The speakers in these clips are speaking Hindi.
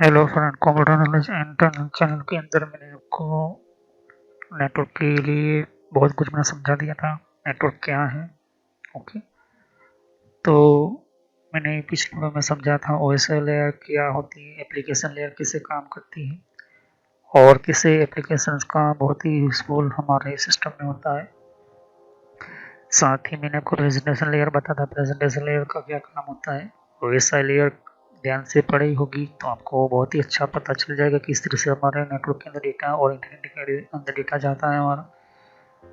Hello friend, computer knowledge and internet channel के अंदर मैंने आपको नेटवर्क के लिए बहुत कुछ मैंने समझा दिया था। नेटवर्क क्या है? ओके। तो मैंने पिछले वीडियो में समझा था ओएसआई लेयर क्या होती है, एप्लीकेशन लेयर किससे काम करती है और किसे एप्लीकेशंस का बहुत ही यूजफुल हमारे सिस्टम में होता है। साथ ही मैंने आपको प्रेजेंटेशन लेयर बताया था, प्रेजेंटेशन लेयर का क्या काम होता है। ओएसआई लेयर ध्यान से पढ़ी होगी तो आपको बहुत ही अच्छा पता चल जाएगा कि किस तरह से हमारे नेटवर्क के अंदर डेटा और इंटरनेट के अंदर डेटा जाता है हमारा।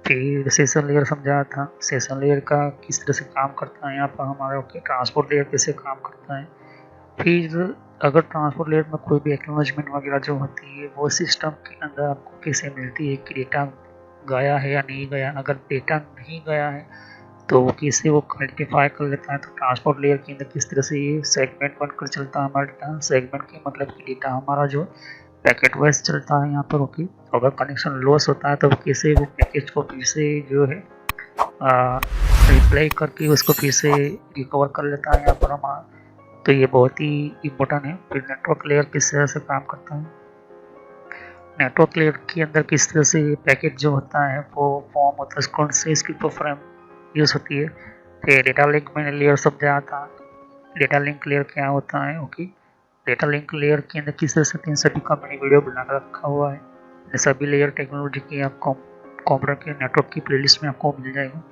फिर सेशन लेयर समझाया था, सेशन लेयर का किस तरह से काम करता है, यहाँ पर हमारा ट्रांसपोर्ट लेयर कैसे काम करता है। फिर अगर ट्रांसपोर्ट लेयर में कोई भी एक्नॉलेजमेंट वगैरह जो होती है वो सिस्टम के अंदर आपको कैसे मिलती है कि डेटा गया है या नहीं गया। अगर डेटा नहीं गया है तो वो कैसे वो आइडेंटिफाई कर लेता है। तो ट्रांसपोर्ट लेयर के अंदर किस तरह से ये सेगमेंट बनकर चलता है हमारा डेटा। सेगमेंट के मतलब कि डेटा हमारा जो पैकेट वाइज चलता है यहाँ पर। ओके, अगर कनेक्शन लॉस होता है तो कैसे वो पैकेज को फिर से जो है रिप्लाई करके उसको फिर से रिकवर कर लेता है यहाँ पर हमारा। तो ये बहुत ही इम्पोर्टेंट है। फिर नेटवर्क लेयर किस तरह से काम करता है, नेटवर्क लेयर के अंदर किस तरह से पैकेट जो होता है वो फॉर्म होता है, कौन से इसकी फ्रेम यूज होती है। फिर डेटा लिंक मैंने लेयर समझाया था, डेटा लिंक लेयर क्या होता है। ओके, डेटा लिंक लेयर के अंदर किस तरह से इन सभी का मैंने वीडियो बना कर रखा हुआ है। सभी लेयर टेक्नोलॉजी की आपको कंप्यूटर के नेटवर्क की प्लेलिस्ट में आपको मिल जाएगा।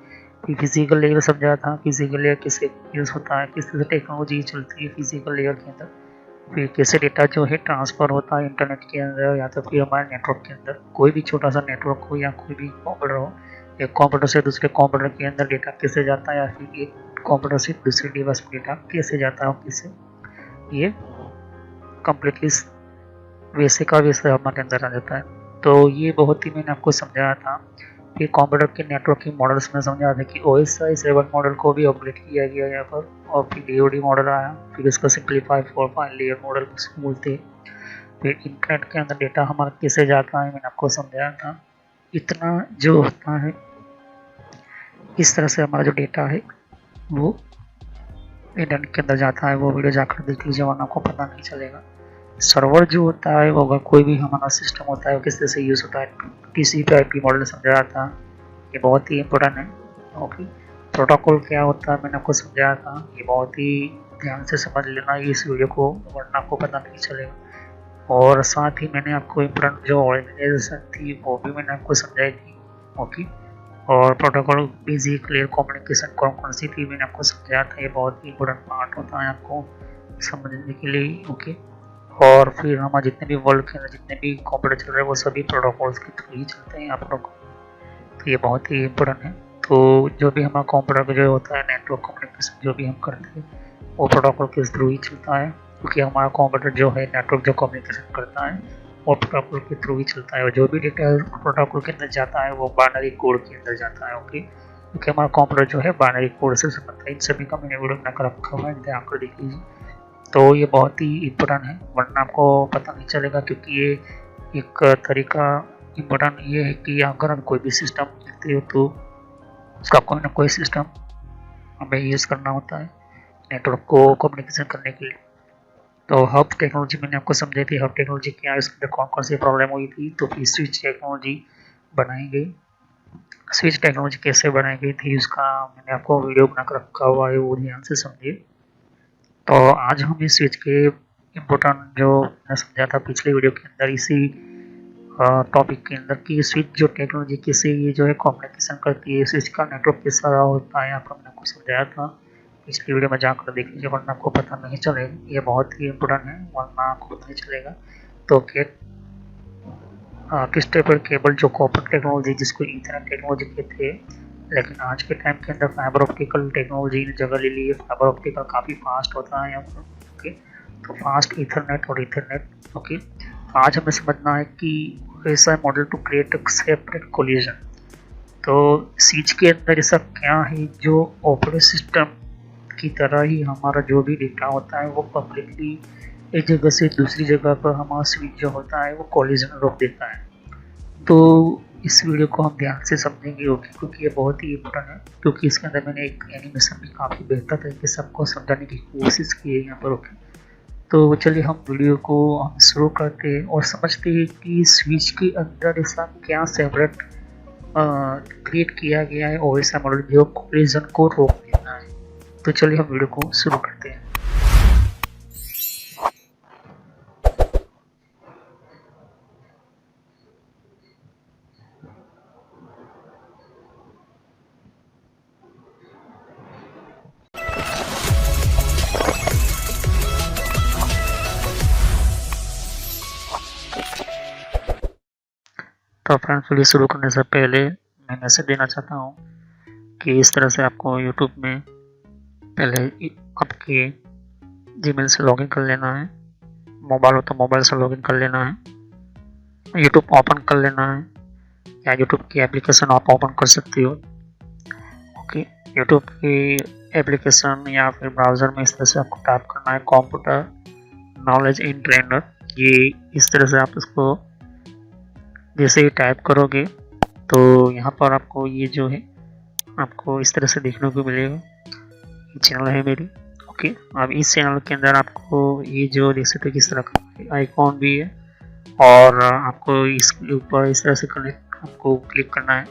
फिर फिजिकल लेयर समझाया था, फिजिकल लेयर किससे यूज होता है, किस तरह से टेक्नोलॉजी चलती है फिजिकल लेयर के अंदर। फिर कैसे डेटा जो है ट्रांसफ़र होता है इंटरनेट के अंदर या तो फिर हमारे नेटवर्क के अंदर। कोई भी छोटा सा नेटवर्क हो या कोई भी कंप्यूटर हो, एक कंप्यूटर से दूसरे कंप्यूटर के अंदर डेटा कैसे जाता है या फिर एक कंप्यूटर से दूसरे डिवाइस में डेटा कैसे जाता है, कैसे ये कम्प्लीटली वैसे का वैसे हमारे अंदर आ जाता है। तो ये बहुत ही मैंने आपको समझाया था। फिर कंप्यूटर के नेटवर्किंग मॉडल्स में समझाया था कि OSI 7 मॉडल को भी अपडेट किया गया यहाँ पर, और फिर DoD मॉडल आया, फिर इसका सिंप्लीफाई 4 लेयर मॉडल बोलते हैं। फिर इंटरनेट के अंदर डेटा हमारा कैसे जाता है मैंने आपको समझाया था। इतना जो होता है, इस तरह से हमारा जो डेटा है वो इंटरनेट के अंदर जाता है। वो वीडियो जाकर देख लीजिए वरना आपको पता नहीं चलेगा। सर्वर जो होता है वो अगर कोई भी हमारा सिस्टम होता है वो किस तरह से यूज़ होता है, TCP/IP मॉडल समझाया था, ये बहुत ही इम्पोर्टेंट है। ओके, प्रोटोकॉल क्या होता है मैंने आपको समझाया था, ये बहुत ही ध्यान से समझ लेना इस वीडियो को वरना आपको पता नहीं चलेगा। और साथ ही मैंने आपको इम्पोर्टेंट जो ऑर्गेनाइजेशन थी वो भी मैंने आपको समझाई थी। ओके, और प्रोटोकॉल बिजी क्लियर कम्युनिकेशन कौन कौन सी थी मैंने आपको समझाया था। ये बहुत ही इम्पोर्टेंट पार्ट होता है आपको समझने के लिए। ओके, और फिर हमारे जितने भी वर्ल्ड के अंदर जितने भी कंप्यूटर चल रहे हैं वो सभी प्रोटोकॉल्स के थ्रू ही चलते हैं यहाँ प्रोटोकॉल। तो ये बहुत ही इम्पोर्टेंट है। तो जो भी हमारा कंप्यूटर जो होता है नेटवर्क कम्युनिकेशन जो भी हम करते हैं वो प्रोटोकॉल के थ्रू ही चलता है, क्योंकि हमारा कंप्यूटर जो है नेटवर्क जो कम्युनिकेशन करता है वो प्रोटोकॉल के थ्रू ही चलता है। और जो भी डेटा प्रोटोकॉल के अंदर जाता है वो बाइनरी कोड के अंदर जाता है। ओके, क्योंकि हमारा कंप्यूटर जो है बाइनरी कोड से संबंधित है। इन सभी का मैंने वीडियो बनाकर रखा हुआ है, ध्यान कर देख लीजिए। तो ये बहुत ही इम्पोर्टेंट है वरना आपको पता नहीं चलेगा, क्योंकि ये एक तरीका इम्पोर्टेंट ये है कि अगर हम कोई भी सिस्टम लिखते हो तो उसका कोई ना कोई सिस्टम हमें यूज़ करना होता है नेटवर्क को कम्युनिकेशन करने के लिए। तो हब टेक्नोलॉजी मैंने आपको समझाई थी, हब टेक्नोलॉजी क्या है, उसके अंदर कौन कौन सी प्रॉब्लम हुई थी। तो फिर स्विच टेक्नोलॉजी बनाई गई। स्विच टेक्नोलॉजी कैसे बनाई गई थी उसका मैंने आपको वीडियो बनाकर रखा हुआ है, वो ध्यान से समझिए। तो आज हम इस स्विच के इम्पोर्टेंट जो मैंने समझा था पिछले वीडियो के अंदर इसी टॉपिक के अंदर कि स्विच जो टेक्नोलॉजी कैसे ये जो है कम्युनिकेशन करती है, स्विच का नेटवर्क किस तरह होता है यहाँ पर मैंने आपको समझाया था। पिछली वीडियो में जाकर देख लीजिए वरना आपको पता नहीं चलेगा। ये बहुत ही इम्पोर्टेंट है वरना आपको पता नहीं चलेगा। तो किस टाइप का केबल जो कॉपर टेक्नोलॉजी जिसको ईथरनेट टेक्नोलॉजी कहते हैं, लेकिन आज के टाइम के अंदर फाइबर ऑप्टिकल टेक्नोलॉजी ने जगह ले ली है। फाइबर ऑप्टिकल काफ़ी फास्ट होता है यहाँ पर। ओके, तो फास्ट ईथरनेट और ईथरनेट। ओके, आज हमें समझना है कि ऐसा model to create a separate collision. तो स्विच के अंदर ऐसा क्या है जो ऑपरेटिंग सिस्टम की तरह ही हमारा जो भी डेटा होता है वो कम्प्लीटली एक जगह से दूसरी जगह पर हमारा स्विच जो होता है वो कोलिजन रोक देता है। तो इस वीडियो को हम ध्यान से समझेंगे। ओके, क्योंकि ये बहुत ही इम्पोर्टेंट है, क्योंकि इसके अंदर मैंने एक एनिमेशन भी काफ़ी बेहतर तरीके से सबको समझाने की कोशिश की है यहाँ पर। ओके, तो चलिए हम वीडियो को हम शुरू करते हैं और समझते हैं कि स्विच के अंदर ऐसा क्या सेपरेट क्रिएट किया गया है और ऐसा मॉडल जो कोलिजन को रोक देता है। तो चलिए हम वीडियो को शुरू करते हैं। तो फ्रेंड्स वीडियो शुरू करने से पहले मैं मैसेज देना चाहता हूँ कि इस तरह से आपको YouTube में पहले आपके जीमेल से लॉगिन कर लेना है। मोबाइल हो तो मोबाइल से लॉगिन कर लेना है, YouTube ओपन कर लेना है या YouTube की एप्लीकेशन आप ओपन कर सकते हो। ओके, YouTube की एप्लीकेशन या फिर ब्राउज़र में इस तरह से आपको टाइप करना है कंप्यूटर नॉलेज इन ट्रेनर। ये इस तरह से आप इसको जैसे ही टाइप करोगे तो यहाँ पर आपको ये जो है आपको इस तरह से देखने को मिलेगा। ये चैनल है मेरी। ओके, अब इस चैनल के अंदर आपको ये जो देख सकते हो किस तरह का आइकॉन भी है और आपको इसके ऊपर इस तरह से कनेक्ट आपको क्लिक करना है।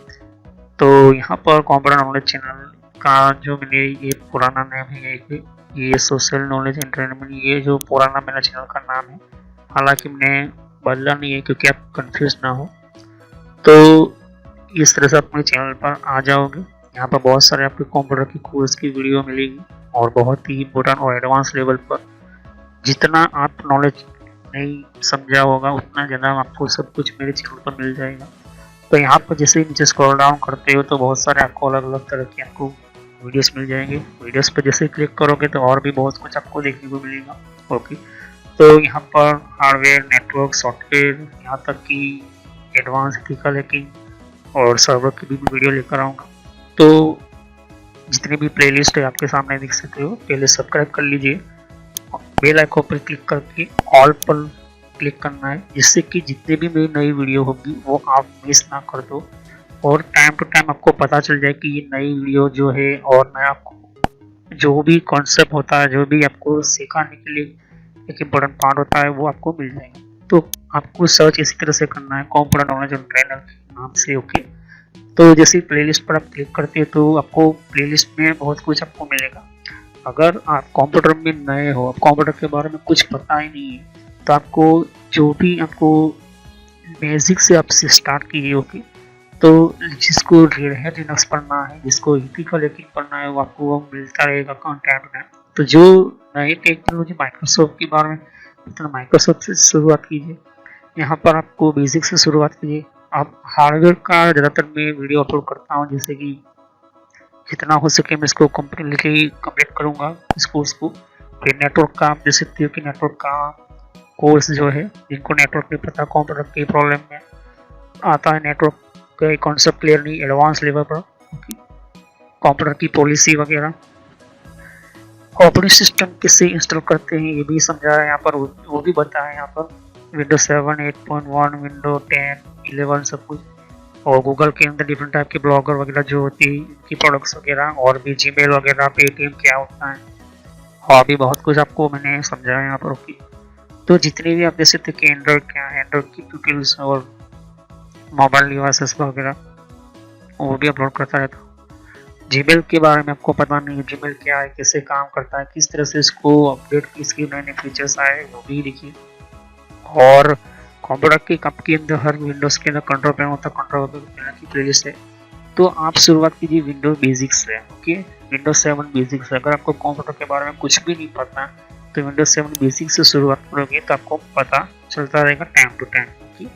तो यहाँ पर कंप्यूटर नॉलेज चैनल का जो मैंने ये पुराना नाम है, ये सोशल नॉलेज एंटरटेनमेंट, ये जो पुराना मेरा चैनल का नाम है, हालांकि मैंने बदला नहीं है क्योंकि आप कंफ्यूज ना हो। तो इस तरह से आप मेरे चैनल पर आ जाओगे। यहाँ पर बहुत सारे आपके कंप्यूटर की कोर्स की वीडियो मिलेगी और बहुत ही इम्पोर्टेंट और एडवांस लेवल पर जितना आप नॉलेज नहीं समझा होगा उतना ज़्यादा आपको सब कुछ मेरे चैनल पर मिल जाएगा। तो यहाँ पर जैसे नीचे स्क्रॉल डाउन करते हो तो बहुत सारे आपको अलग अलग तरह की आपको वीडियोस मिल जाएंगे। वीडियोस पर जैसे क्लिक करोगे तो और भी बहुत कुछ आपको देखने को मिलेगा। ओके, तो यहाँ पर हार्डवेयर, नेटवर्क, सॉफ्टवेयर, यहाँ तक कि एडवांस एथिकल हैकिंग और सर्वर की भी वीडियो लेकर आऊँगा। तो जितनी भी प्लेलिस्ट है आपके सामने देख सकते हो। पहले सब्सक्राइब कर लीजिए, बेल आइकन पर क्लिक करके ऑल पर क्लिक करना है, जिससे कि जितनी भी मेरी नई वीडियो होगी वो आप मिस ना कर दो और टाइम टू टाइम आपको पता चल जाए कि ये नई वीडियो जो है और मैं आपको जो भी कॉन्सेप्ट होता है, जो भी आपको सिखाने के लिए एक इम्पोर्टेंट पार्ट होता है वो आपको मिल जाएगा। तो आपको सर्च इसी तरह से करना है कंप्यूटर नॉलेज एंड ट्रेनर के नाम से। ओके, तो जैसे प्लेलिस्ट पर आप क्लिक करते हैं तो आपको प्लेलिस्ट में बहुत कुछ आपको मिलेगा। अगर आप कंप्यूटर में नए हो, आप कंप्यूटर के बारे में कुछ पता ही नहीं है, तो आपको जो भी आपको बेसिक से आपसे स्टार्ट कीजिए। ओके, तो जिसको रेड हैट लिनक्स पढ़ना है, जिसको एथिकल हैकिंग पढ़ना है, वो आपको मिलता रहेगा कंटेंट में। तो जो नई टेक्नोलॉजी माइक्रोसॉफ्ट के बारे में, तो माइक्रोसॉफ्ट से शुरुआत कीजिए। यहाँ पर आपको बेसिक से शुरुआत कीजिए। आप हार्डवेयर का ज़्यादातर मैं वीडियो अपलोड करता हूँ, जैसे कि जितना हो सके मैं इसको कम्प्लीटली कंप्लीट करूँगा इस कोर्स को। फिर नेटवर्क का आप देख सकते हो कि नेटवर्क का कोर्स जो है, जिनको नेटवर्क नहीं पता, कंप्यूटर की प्रॉब्लम में आता है, नेटवर्क का कॉन्सेप्ट क्लियर नहीं, एडवांस लेवल पर कंप्यूटर की पॉलिसी वगैरह, ऑपरेटिंग सिस्टम किससे इंस्टॉल करते हैं ये भी समझा है यहाँ पर, वो भी बताया यहाँ पर। विंडोज 7, 8.1, विंडो 10, 11 सब कुछ, और गूगल के अंदर डिफरेंट टाइप के ब्लॉगर वगैरह जो होती है इनकी प्रोडक्ट्स वगैरह, और भी जीमेल वगैरह, पेटीएम क्या होता है, और भी बहुत कुछ आपको मैंने समझाया यहाँ पर। ओके, तो जितने भी आप देख सकते कि एंड्रॉयड क्या है, एंड्रॉयड की ट्यूटोरियल्स और मोबाइल डिवाइसेस वगैरह वो भी अपलोड करता रहता हूँ। जीमेल के बारे में आपको पता नहीं है, जीमेल क्या है, कैसे काम करता है, किस तरह से इसको अपडेट की, इसके नए नए फीचर्स आए वो भी देखिए। और कंप्यूटर के कप के अंदर हर विंडोज के अंदर कंट्रोल पैनल होता है, कंट्रोल पैनल की प्लेलिस्ट है। तो आप शुरुआत कीजिए विंडोज बेसिक्स से। Okay, Windows 7 basics. अगर आपको कंप्यूटर के बारे में कुछ भी नहीं पता तो विंडोज 7 बेसिक्स से शुरुआत करोगे तो आपको पता चलता रहेगा टाइम टू टाइम। ओके,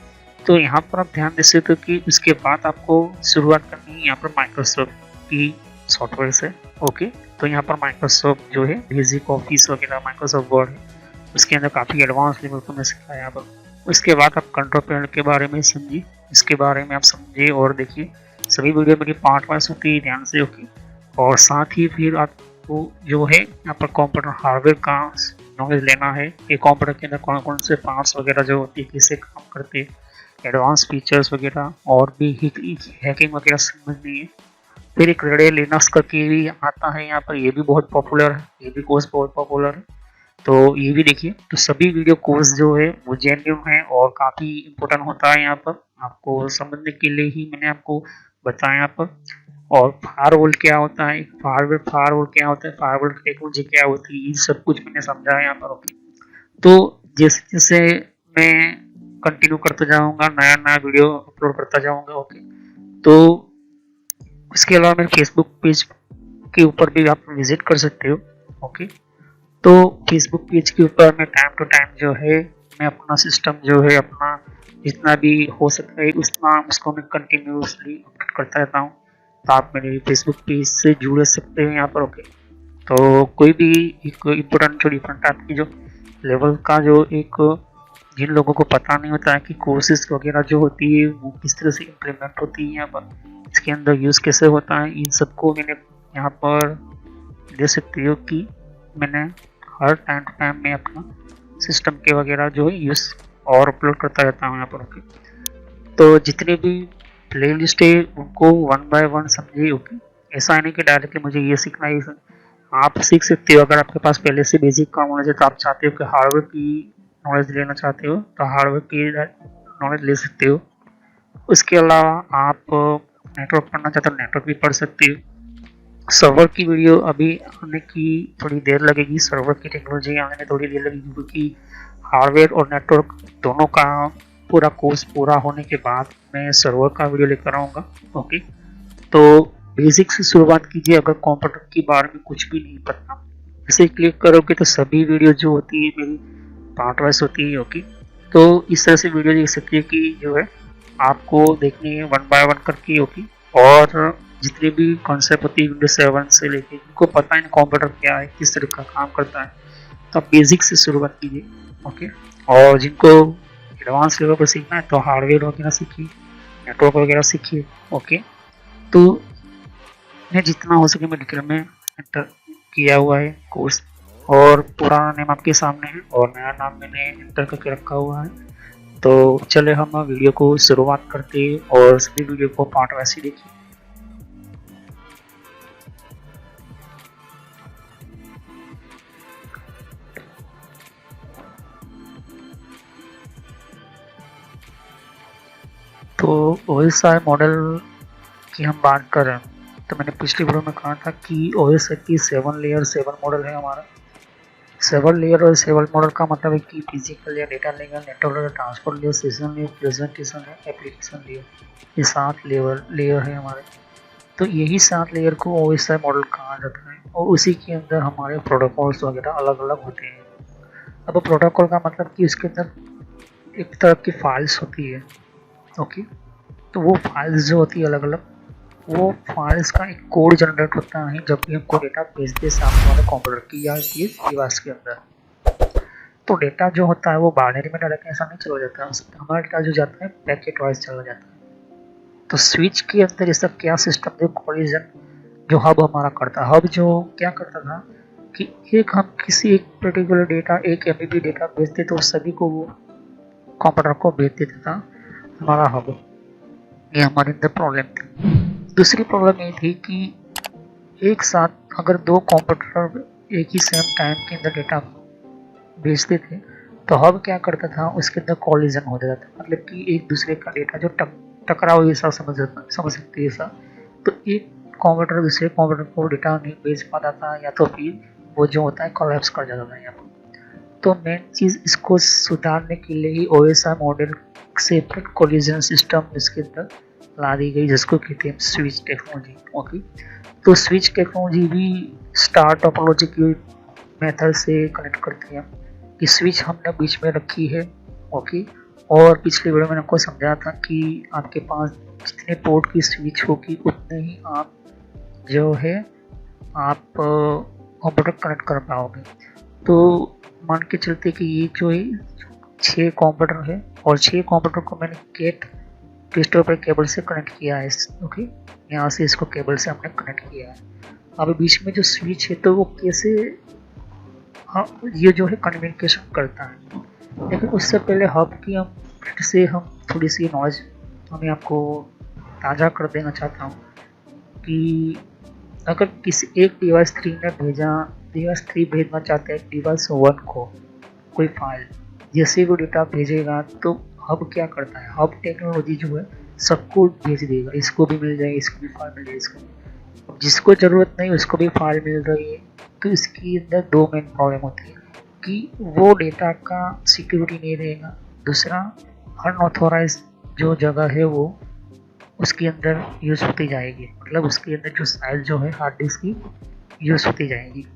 तो यहाँ पर आप ध्यान दे सकते हो कि उसके बाद आपको शुरुआत करनी है यहाँ पर माइक्रोसॉफ्ट की सॉफ्टवेयर से। ओके, तो यहाँ पर माइक्रोसॉफ्ट जो है बेसिक ऑफिस वगैरह, माइक्रोसॉफ्ट वर्ड है, उसके अंदर काफ़ी एडवांस लेवल को मैं सिखाया यहाँ पर। उसके बाद आप कंट्रोल पैनल के बारे में समझिए, इसके बारे में आप समझिए और देखिए। सभी वीडियो मेरी पार्ट वाइज होती है, ध्यान से। ओके, और साथ ही फिर आपको जो है यहाँ पर कंप्यूटर हार्डवेयर का नॉलेज लेना है कि कंप्यूटर के अंदर कौन कौन से पार्ट्स वगैरह जो होती है, कैसे काम करते हैं, एडवांस फीचर्स वगैरह, और भी हैकिंग वगैरह समझनी है। फिर एक रेड लिनक्स करके भी आता है यहाँ पर, ये भी बहुत पॉपुलर है, ये भी कोर्स बहुत पॉपुलर है। तो ये भी देखिए। तो सभी वीडियो कोर्स जो है वो जेन्युइन है और काफ़ी इम्पोर्टेंट होता है यहाँ पर, आपको समझने के लिए ही मैंने आपको बताया यहाँ पर। और फायरवॉल क्या होता है, फायरवॉल क्या होता है, फायरवॉल टेक्नोलॉजी क्या होती है, ये सब कुछ मैंने समझाया यहाँ पर। ओके, तो जैसे जैसे मैं कंटिन्यू करते जाऊंगा, नया नया वीडियो अपलोड करता जाऊंगा। ओके, तो इसके अलावा मेरे फेसबुक पेज के ऊपर भी आप विजिट कर सकते हो। ओके, तो फेसबुक पेज के ऊपर मैं टाइम टू टाइम जो है मैं अपना सिस्टम जो है अपना जितना भी हो सकता है उतना उसको मैं कंटिन्यूसली अपडेट करता रहता हूँ। तो आप मेरे फेसबुक पेज से जुड़ सकते हैं यहाँ पर। ओके, तो कोई भी एक इम्पोर्टेंट जो डिफरेंट टाइप की जो लेवल का जो एक जिन लोगों को पता नहीं होता है कि कोर्सेज वगैरह जो होती है वो किस तरह से इम्प्लीमेंट होती है यहाँ पर, इसके अंदर यूज़ कैसे होता है, इन सबको मैंने यहाँ पर दे सकती हो कि मैंने हर टाइम टू टाइम में अपना सिस्टम के वगैरह जो है यूज़ और अपलोड करता रहता हूँ यहाँ पर। ओके, तो जितने भी प्ले लिस्ट है उनको वन बाय वन समझिए। ओके, ऐसा है नहीं कि डायरेक्टली मुझे ये सीखना है, आप सीख सकते हो। अगर आपके पास पहले से बेसिक का नॉलेज है तो आप चाहते हो कि हार्डवेयर की नॉलेज लेना चाहते हो तो हार्डवेयर की नॉलेज ले सकते हो। उसके अलावा आप नेटवर्क पढ़ना चाहते हो नेटवर्क भी पढ़ सकते हो। सर्वर की वीडियो अभी आने की थोड़ी देर लगेगी, सर्वर की टेक्नोलॉजी आने में थोड़ी देर लगेगी, क्योंकि हार्डवेयर और नेटवर्क दोनों का पूरा कोर्स पूरा होने के बाद मैं सर्वर का वीडियो लेकर आऊँगा। ओके, तो बेसिक से शुरुआत कीजिए। अगर कंप्यूटर के बारे में कुछ भी नहीं पता, इसे क्लिक करोगे तो सभी वीडियो जो होती है मेरी पार्ट वाइज होती है। ओके, तो इस तरह से वीडियो देख सकती है कि जो है आपको देखनी है वन बाय वन करके। ओके, और जितने भी कॉन्सेप्ट होती है विंडोज 7 से लेके, जिनको पता है कंप्यूटर क्या है किस तरह का काम करता है, तो आप बेसिक से शुरुआत कीजिए। ओके, और जिनको एडवांस लेवल पर सीखना है तो हार्डवेयर वगैरह सीखिए, नेटवर्क वगैरह सीखिए। ओके, तो मैं जितना हो सके मेडिकल में एंटर किया हुआ है कोर्स, और पुराना नेम आपके सामने है और नया नाम मैंने एंटर करके रखा हुआ है। तो चले हम वीडियो को शुरुआत करते हैं और सभी वीडियो को पार्ट वाइज ही देखिए। तो OSI मॉडल की हम बात कर रहे हैं, तो मैंने पिछली वीडियो में कहा था कि OSI की 7 लेयर 7 मॉडल है हमारा। 7 लेयर और 7 मॉडल का मतलब है कि physical layer, data layer, network layer, transport layer, session layer, presentation है, एप्लीकेशन लेयर, ये 7 लेयर है हमारे। तो यही 7 लेयर को OSI मॉडल कहा जाता है और उसी के अंदर हमारे प्रोटोकॉल्स वगैरह अलग अलग होते हैं। अब प्रोटोकॉल का मतलब कि उसके अंदर एक तरह की फाइल्स होती है। ओके, तो वो फाइल्स जो होती है अलग अलग, वो फाइल्स का एक कोड जनरेट होता है जब भी हमको डेटा भेजते हैं सामने वाले कंप्यूटर की या ये डिवाइस के अंदर। तो डेटा जो होता है वो बाइनरी में डायरेक्ट ऐसा नहीं चला जाता है, हमारा डेटा जो जाता है पैकेट वाइज चला जाता है। तो स्विच के अंदर ये सब क्या सिस्टम जो कोलिजन जो हब हमारा करता है, हब जो क्या करता था कि एक हम किसी एक पर्टिकुलर डेटा, एक MB डेटा भेजते तो सभी को वो कंप्यूटर को भेज देता था हमारा हब। ये हमारे अंदर प्रॉब्लम थी। दूसरी प्रॉब्लम ये थी कि एक साथ अगर दो कंप्यूटर एक ही सेम टाइम के अंदर डेटा भेजते थे तो हब क्या करता था, उसके अंदर कॉलिजन हो जाता था, मतलब कि एक दूसरे का डेटा जो टकराव जैसा समझ सकते ऐसा। तो एक कंप्यूटर दूसरे कंप्यूटर को डेटा नहीं भेज पाता था, या तो फिर वो जो होता है कोलैप्स कर जाता था यहाँ पर। तो मेन चीज़ इसको सुधारने के लिए ही OSI model separate collision system इसके अंदर ला दी गई, जिसको कहते हैं स्विच टेक्नोलॉजी। ओके, तो स्विच टेक्नोलॉजी भी स्टार टोपोलॉजी की मेथड से कनेक्ट करती है कि स्विच हमने बीच में रखी है। ओके, और पिछले वीडियो में आपको समझाया था कि आपके पास जितने पोर्ट की स्विच होगी उतने ही आप जो है आप कंप्यूटर कनेक्ट कर पाओगे। तो मान के चलते कि ये जो है 6 कंप्यूटर है और 6 कंप्यूटर को मैंने गेट डिस्टोर पर केबल से कनेक्ट किया है। ओके, यहाँ से इसको केबल से हमने कनेक्ट किया है। अब बीच में जो स्विच है तो वो कैसे ये जो है कम्युनिकेशन करता है। लेकिन उससे पहले हब की हम थोड़ी सी नॉलेज मैं आपको ताज़ा कर देना चाहता हूँ कि अगर किसी एक डिवाइस 3 ने भेजा डिवाइस 3 भेजना चाहते हैं डिवाइस 1 को कोई फाइल, जैसे वो डेटा भेजेगा तो हब क्या करता है, हब टेक्नोलॉजी जो है सबको भेज देगा, इसको भी मिल जाएगी, इसको भी फाइल मिल जाएगी, इसको जिसको ज़रूरत नहीं उसको भी फाइल मिल रही है। तो इसके अंदर दो मेन प्रॉब्लम होती है कि वो डेटा का सिक्योरिटी नहीं रहेगा, दूसरा अनऑथोराइज जो जगह है वो उसके अंदर यूज़ होती जाएगी, मतलब उसके अंदर जो साइज जो है हार्ड डिस्क की यूज़ होती जाएगी।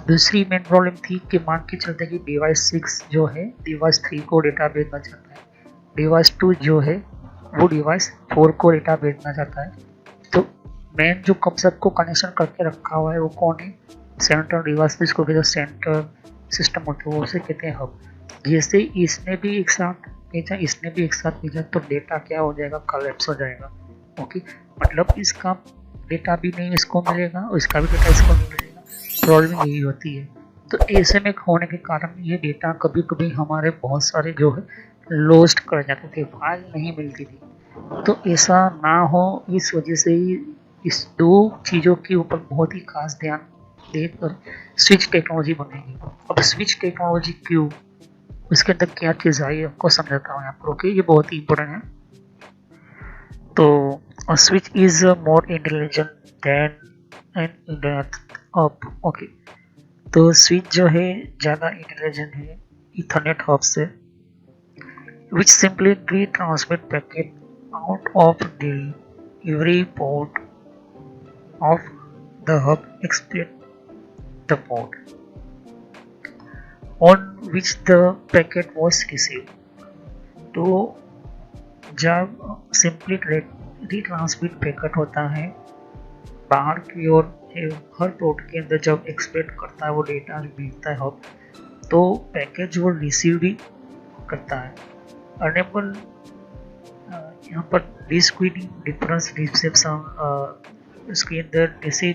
दूसरी मेन प्रॉब्लम थी कि मान के चलते कि डिवाइस 6 जो है डिवाइस 3 को डेटा भेजना चाहता है, डिवाइस 2 जो है वो डिवाइस 4 को डेटा भेजना चाहता है। तो मेन जो कंसेप्ट को कनेक्शन करके रखा हुआ है वो कौन है, सेंट्रल डिवाइस, जिसको कहते हैं सेंट्रल सिस्टम होता है, वो उसे कहते हैं हब। जैसे इसने भी एक साथ भेजा, इसने भी एक साथ भेजा, तो डेटा क्या हो जाएगा, कलेप्स हो जाएगा। ओके, मतलब इसका डेटा भी नहीं इसको मिलेगा और इसका भी डेटा इसको नहीं मिलेगा, प्रॉब्लम यही होती है। तो ऐसे में होने के कारण ये डेटा कभी कभी हमारे बहुत सारे जो है लॉस्ट कर जाते थे, फाइल नहीं मिलती थी। तो ऐसा ना हो, इस वजह से ही इस दो चीज़ों के ऊपर बहुत ही खास ध्यान देकर स्विच टेक्नोलॉजी बनेगी। अब स्विच टेक्नोलॉजी क्यों, उसके अंदर क्या चीज़ आई आपको समझाता हूँ यहाँ पर। ओके, ये बहुत ही इंपॉर्टेंट है। तो switch is more intelligent then an internet hub. Okay, तो स्विच जो है ज़्यादा इंटेलिजेंट है इथरनेट हब से, which simply retransmit packet out of the every port of the hub except the port on which the packet was received। तो जब सिंपली रिट्रांसमिट पैकेट होता है बाहर की ओर, हर पोर्ट के अंदर जब एक्सपेक्ट करता है वो डेटा भेजता है हब, तो पैकेज वो रिसीव भी करता है। अनेबल यहाँ पर डिस्क्रीट डिफरेंस रिसेप्शन, इसके अंदर जैसे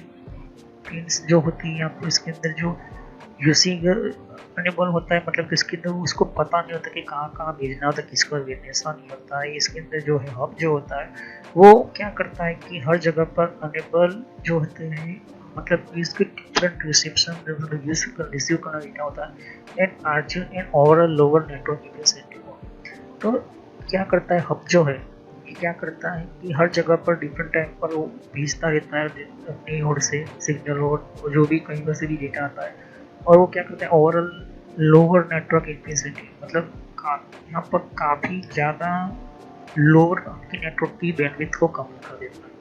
पिंस जो होती है, आपको इसके अंदर जो यूसिंग अनेबल होता है, मतलब इसके अंदर उसको पता नहीं होता कि कहाँ कहाँ भेजना होता है, किसको भेजना, ऐसा नहीं होता है। इसके अंदर जो है हब जो होता है वो क्या करता है कि हर जगह पर अनेबल जो होते हैं, मतलब इसके डिफरेंट रिसेप्शन रिसीव करना डेटा होता है and archive and overall lower network capacity. तो क्या करता है हब जो है, ये क्या करता है कि हर जगह पर डिफरेंट टाइम पर वो भेजता रहता है अपनी ओर से सिग्नल और जो भी कहीं पर से भी डेटा आता है, और वो क्या करता है ओवरऑल लोअर नेटवर्क कैपेसिटी, मतलब यहाँ पर काफ़ी ज़्यादा लोअर आपकी नेटवर्क की बैंडविड्थ को कम कर देता है।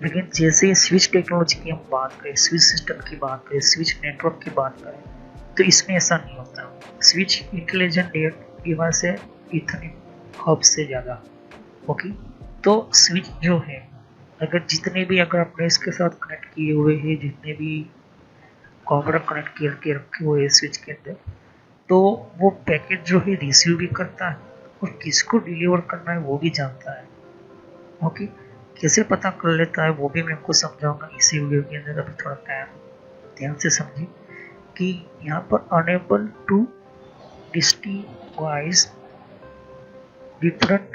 लेकिन जैसे स्विच टेक्नोलॉजी की हम बात करें, स्विच सिस्टम की बात करें, स्विच नेटवर्क की बात करें, तो इसमें ऐसा नहीं होता। स्विच इंटेलिजेंट डिवाइस है इथरनेट हब से ज़्यादा। ओके, तो स्विच जो है अगर जितने भी अगर आपने इसके साथ कनेक्ट किए हुए हैं, जितने भी कंप्यूटर कनेक्ट करके रखे हुए हैं स्विच के अंदर, तो वो पैकेट जो है रिसीव भी करता है और किसको डिलीवर करना है वो भी जानता है। ओके, कैसे पता कर लेता है वो भी मैं आपको समझाऊंगा इसी वीडियो के अंदर। अभी थोड़ा टाइम ध्यान से समझिए कि यहाँ पर unable to distinguish different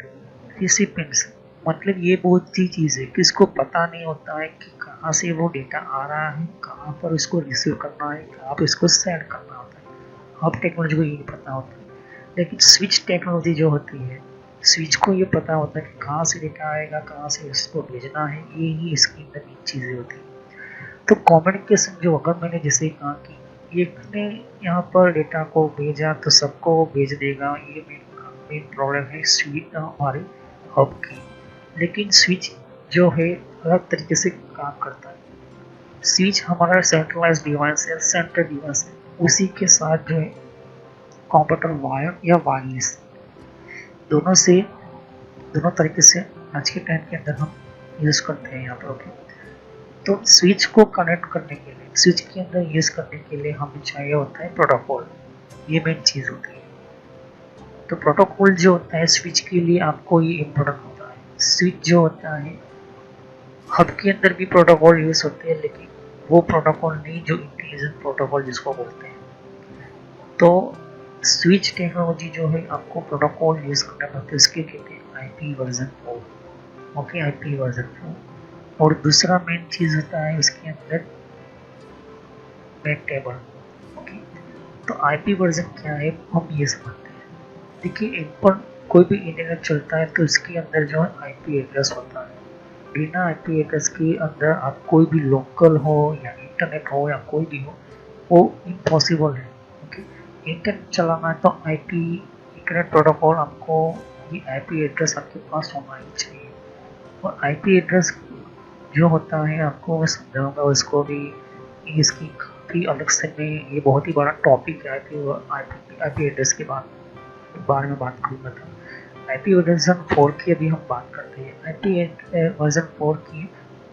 recipients, मतलब ये बहुत सी चीज़ है कि इसको पता नहीं होता है कि कहाँ से वो डेटा आ रहा है, कहाँ पर इसको रिसीव करना है, कहाँ पर इसको सेंड करना होता है। हब टेक्नोलॉजी को ये पता होता है, लेकिन स्विच टेक्नोलॉजी जो होती है, स्विच को ये पता होता है कि कहाँ से डेटा आएगा, कहाँ से इसको भेजना है, ये ही इसके अंदर ये चीज़ें होती हैं। तो कम्युनिकेशन जो अगर मैंने जैसे कहा कि एक ने यहाँ पर डेटा को भेजा तो सबको वो भेज देगा, ये मेन प्रॉब्लम है स्विच हमारे हब की। लेकिन स्विच जो है अलग तरीके से काम करता है। स्विच हमारा सेंट्रलाइज डिवाइस है, सेंट्रल डिवाइस है, उसी के साथ जो है कंप्यूटर वायर या वायरलेस दोनों तरीके से आज के टाइम के अंदर हम यूज़ करते हैं यहाँ पर। ओके, तो स्विच को कनेक्ट करने के लिए, स्विच के अंदर यूज़ करने के लिए हमें चाहिए होता है प्रोटोकॉल, ये मेन चीज़ होती है। तो प्रोटोकॉल जो होता है स्विच के लिए आपको ये इम्पोर्टेंट होता है। स्विच जो होता है हब के अंदर भी प्रोटोकॉल यूज़ होते हैं, लेकिन वो प्रोटोकॉल नहीं जो इंटेलिजेंट प्रोटोकॉल जिसको बोलते हैं। तो स्विच टेक्नोलॉजी जो है आपको प्रोटोकॉल यूज़ करना पड़ता है, इसके कहते हैं IP version 4। Okay, IP version 4। और दूसरा मेन चीज़ होता है इसके अंदर मैक टेबल। ओके, तो आईपी वर्जन क्या है हम ये समझते हैं। देखिए, इन पर कोई भी इंटरनेट चलता है तो इसके अंदर जो है आईपी एड्रेस होता है। बिना आईपी एड्रेस के अंदर आप कोई भी लोकल हो या इंटरनेट हो या कोई भी हो, वो इम्पॉसिबल है। ओके, इंटरनेट चलाना है तो आईपी इंटरनेट प्रोटोकॉल आपको ये आईपी एड्रेस आपके पास होना ही चाहिए। और आईपी एड्रेस जो होता है आपको मैं समझाऊंगा उसको भी, इसकी काफ़ी अलग से में ये बहुत ही बड़ा टॉपिक है आईपी एड्रेस के बारे में बात करूँगा। था आईपी वर्जन 4 की अभी हम बात करते हैं। आईपी वर्जन 4 की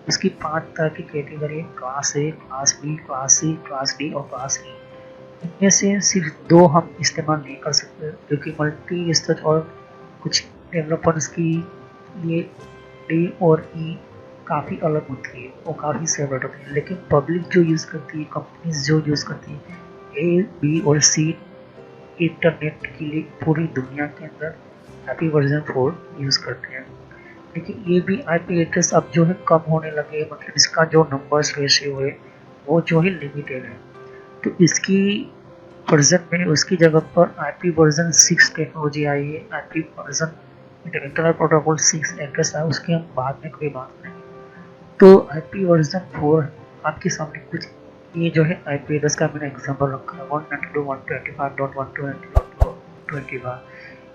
इसकी 5 तरह की कैटेगरी है, class A, class B, class C, class D और क्लास ई। इनमें से सिर्फ 2 हम इस्तेमाल नहीं कर सकते क्योंकि मल्टी स्टेज और कुछ डेवलपर्स की ये डी और ई काफ़ी अलग होती है, वो काफ़ी सेपरेट होती है। लेकिन पब्लिक जो यूज़ करती है, कंपनीज जो यूज़ करती है, ए, बी और सी इंटरनेट के लिए पूरी दुनिया के अंदर आईपी वर्जन 4 यूज़ करते हैं। लेकिन ये भी आईपी एड्रेस अब जो है कम होने लगे, मतलब इसका जो नंबर्स रेशियो है वो जो है लिमिटेड है। तो इसकी वर्जन में उसकी जगह पर आईपी वर्जन 6 टेक्नोलॉजी आई है। IP version internet protocol 6 address है, उसकी हम बाद में कोई बात नहीं। तो आईपी वर्जन 4 आपके सामने कुछ ये जो है आईपी एड्रेस का मैंने एग्जांपल रखा है 192.125.1.125।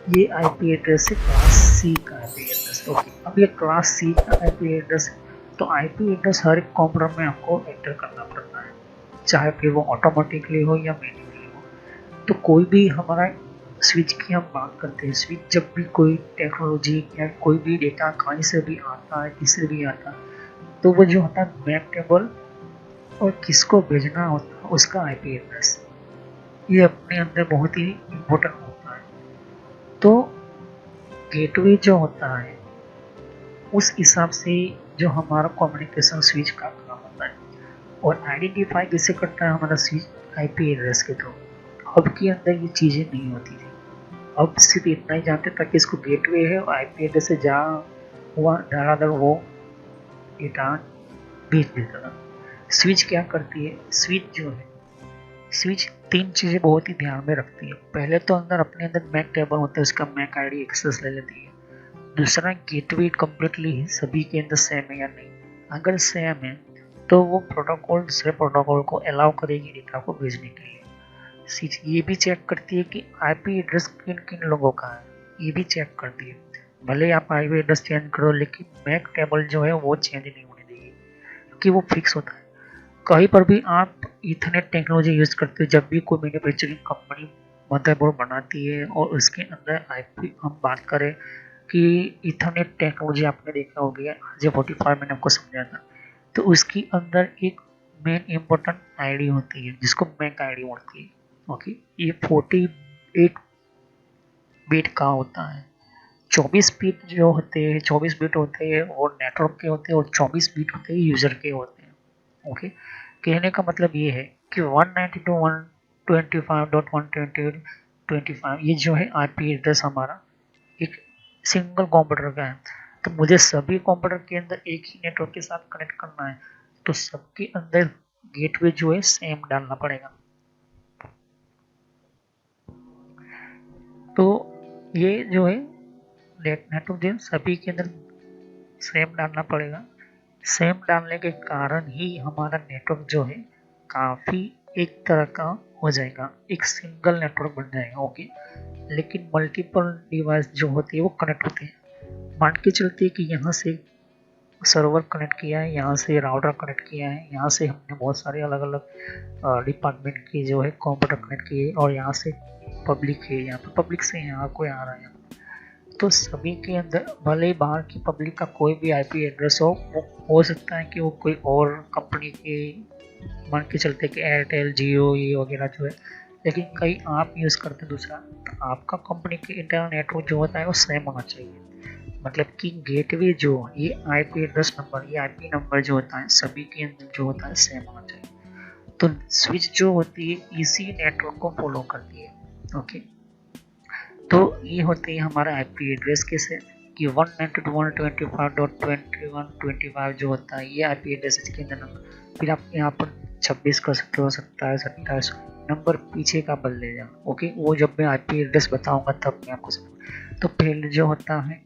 ये आईपी एड्रेस है क्लास सी का आईपी एड्रेस। ओके, अब ये क्लास सी का आईपी एड्रेस है, तो आईपी एड्रेस हर एक कंप्यूटर में आपको एंटर करना पड़ता है, चाहे फिर वो ऑटोमेटिकली हो या मैन्युअली हो। तो कोई भी हमारा स्विच की हम बात करते हैं, स्विच जब भी कोई टेक्नोलॉजी या कोई भी डेटा कहीं से भी आता है, किसी भी आता है, तो वो जो होता है मैक टेबल और किसको भेजना होता है उसका आईपी एड्रेस, ये अपने अंदर बहुत ही इम्पोर्टेंट होता है। तो गेटवे जो होता है उस हिसाब से जो हमारा कम्युनिकेशन स्विच का काम होता है, और आइडेंटिफाई कैसे करता है हमारा स्विच आईपी एड्रेस के थ्रू। अब के अंदर ये चीज़ें नहीं होती थी, अब सिर्फ इतना ही जानते था कि इसको गेटवे है और आईपी एड्रेस से जहाँ हुआ डाला वो डेटा भेज देता था। स्विच क्या करती है, स्विच जो है, स्विच 3 चीज़ें बहुत ही ध्यान में रखती है। पहले तो अंदर अपने अंदर मैक टेबल होता है, उसका मैक आईडी एक्सेस ले लेती है। दूसरा, गेटवे कम्प्लीटली सभी के अंदर सेम है या नहीं, अगर सेम है तो वो प्रोटोकॉल दूसरे प्रोटोकॉल को अलाउ करेगी डेटा को भेजने के लिए। स्विच ये भी चेक करती है कि आईपी एड्रेस किन किन लोगों का है, ये भी चेक करती है। भले आप आईपी एड्रेस चेंज करो लेकिन मैक टेबल जो है वो चेंज नहीं होने देगी क्योंकि वो फिक्स होता है। कहीं पर भी आप इथरनेट टेक्नोलॉजी यूज़ करते हो, जब भी कोई मैन्युफैक्चरिंग कंपनी मदरबोर्ड बनाती है और उसके अंदर आईपी हम बात करें कि इथरनेट टेक्नोलॉजी आपने देखा होगी RJ45 मैंने आपको समझाया था, तो उसके अंदर एक मेन इम्पोर्टेंट आईडी होती है जिसको मैक आईडी होती है। ओके, ये 48 बिट का होता है। 24 बिट जो होते हैं, 24 बिट होते हैं और नेटवर्क के होते हैं, और 24 बिट होते हैं यूज़र के होते हैं। ओके, कहने का मतलब ये है कि 192.125.128.25 ये जो है आईपी एड्रेस हमारा एक सिंगल कंप्यूटर का है। तो मुझे सभी कंप्यूटर के अंदर एक ही नेटवर्क के साथ कनेक्ट करना है, तो सबके अंदर गेटवे जो है सेम डालना पड़ेगा। तो ये जो है नेटवर्क जो सभी के अंदर सेम डालना पड़ेगा। सेम डालने के कारण ही हमारा नेटवर्क जो है काफ़ी एक तरह का हो जाएगा, एक सिंगल नेटवर्क बन जाएगा। ओके, लेकिन मल्टीपल डिवाइस जो होती है वो कनेक्ट होते हैं। मान के चलते हैं कि यहाँ से सर्वर कनेक्ट किया है, यहाँ से राउटर कनेक्ट किया है, यहाँ से हमने बहुत सारे अलग अलग डिपार्टमेंट की जो है कंप्यूटर कनेक्ट किए, और यहाँ से पब्लिक है, यहाँ पे पब्लिक से यहाँ कोई आ रहा है, तो सभी के अंदर भले ही बाहर की पब्लिक का कोई भी आईपी एड्रेस हो, वो हो सकता है कि वो कोई और कंपनी के, मान के चलते कि एयरटेल, जियो ये वगैरह जो है, लेकिन कहीं आप यूज़ करते दूसरा, तो आपका कंपनी के इंटरनल नेटवर्क जो होता है वो सेम होना चाहिए। मतलब कि गेटवे जो ये आईपी एड्रेस नंबर, ये आईपी नंबर जो होता है सभी के अंदर जो होता है सेम होना चाहिए। तो स्विच जो होती है इसी नेटवर्क को फॉलो करती है। ओके, तो ये होते हैं हमारा आईपी एड्रेस के से कि 192.125.21.25 जो होता है ये आईपी एड्रेस के अंदर नंबर। फिर आप यहाँ पर 26 कर सकते हो, 27, 28 नंबर पीछे का बदल लेगा। ओके, वो जब मैं आईपी एड्रेस बताऊंगा तब मैं आपको समझ। तो पहले जो होता है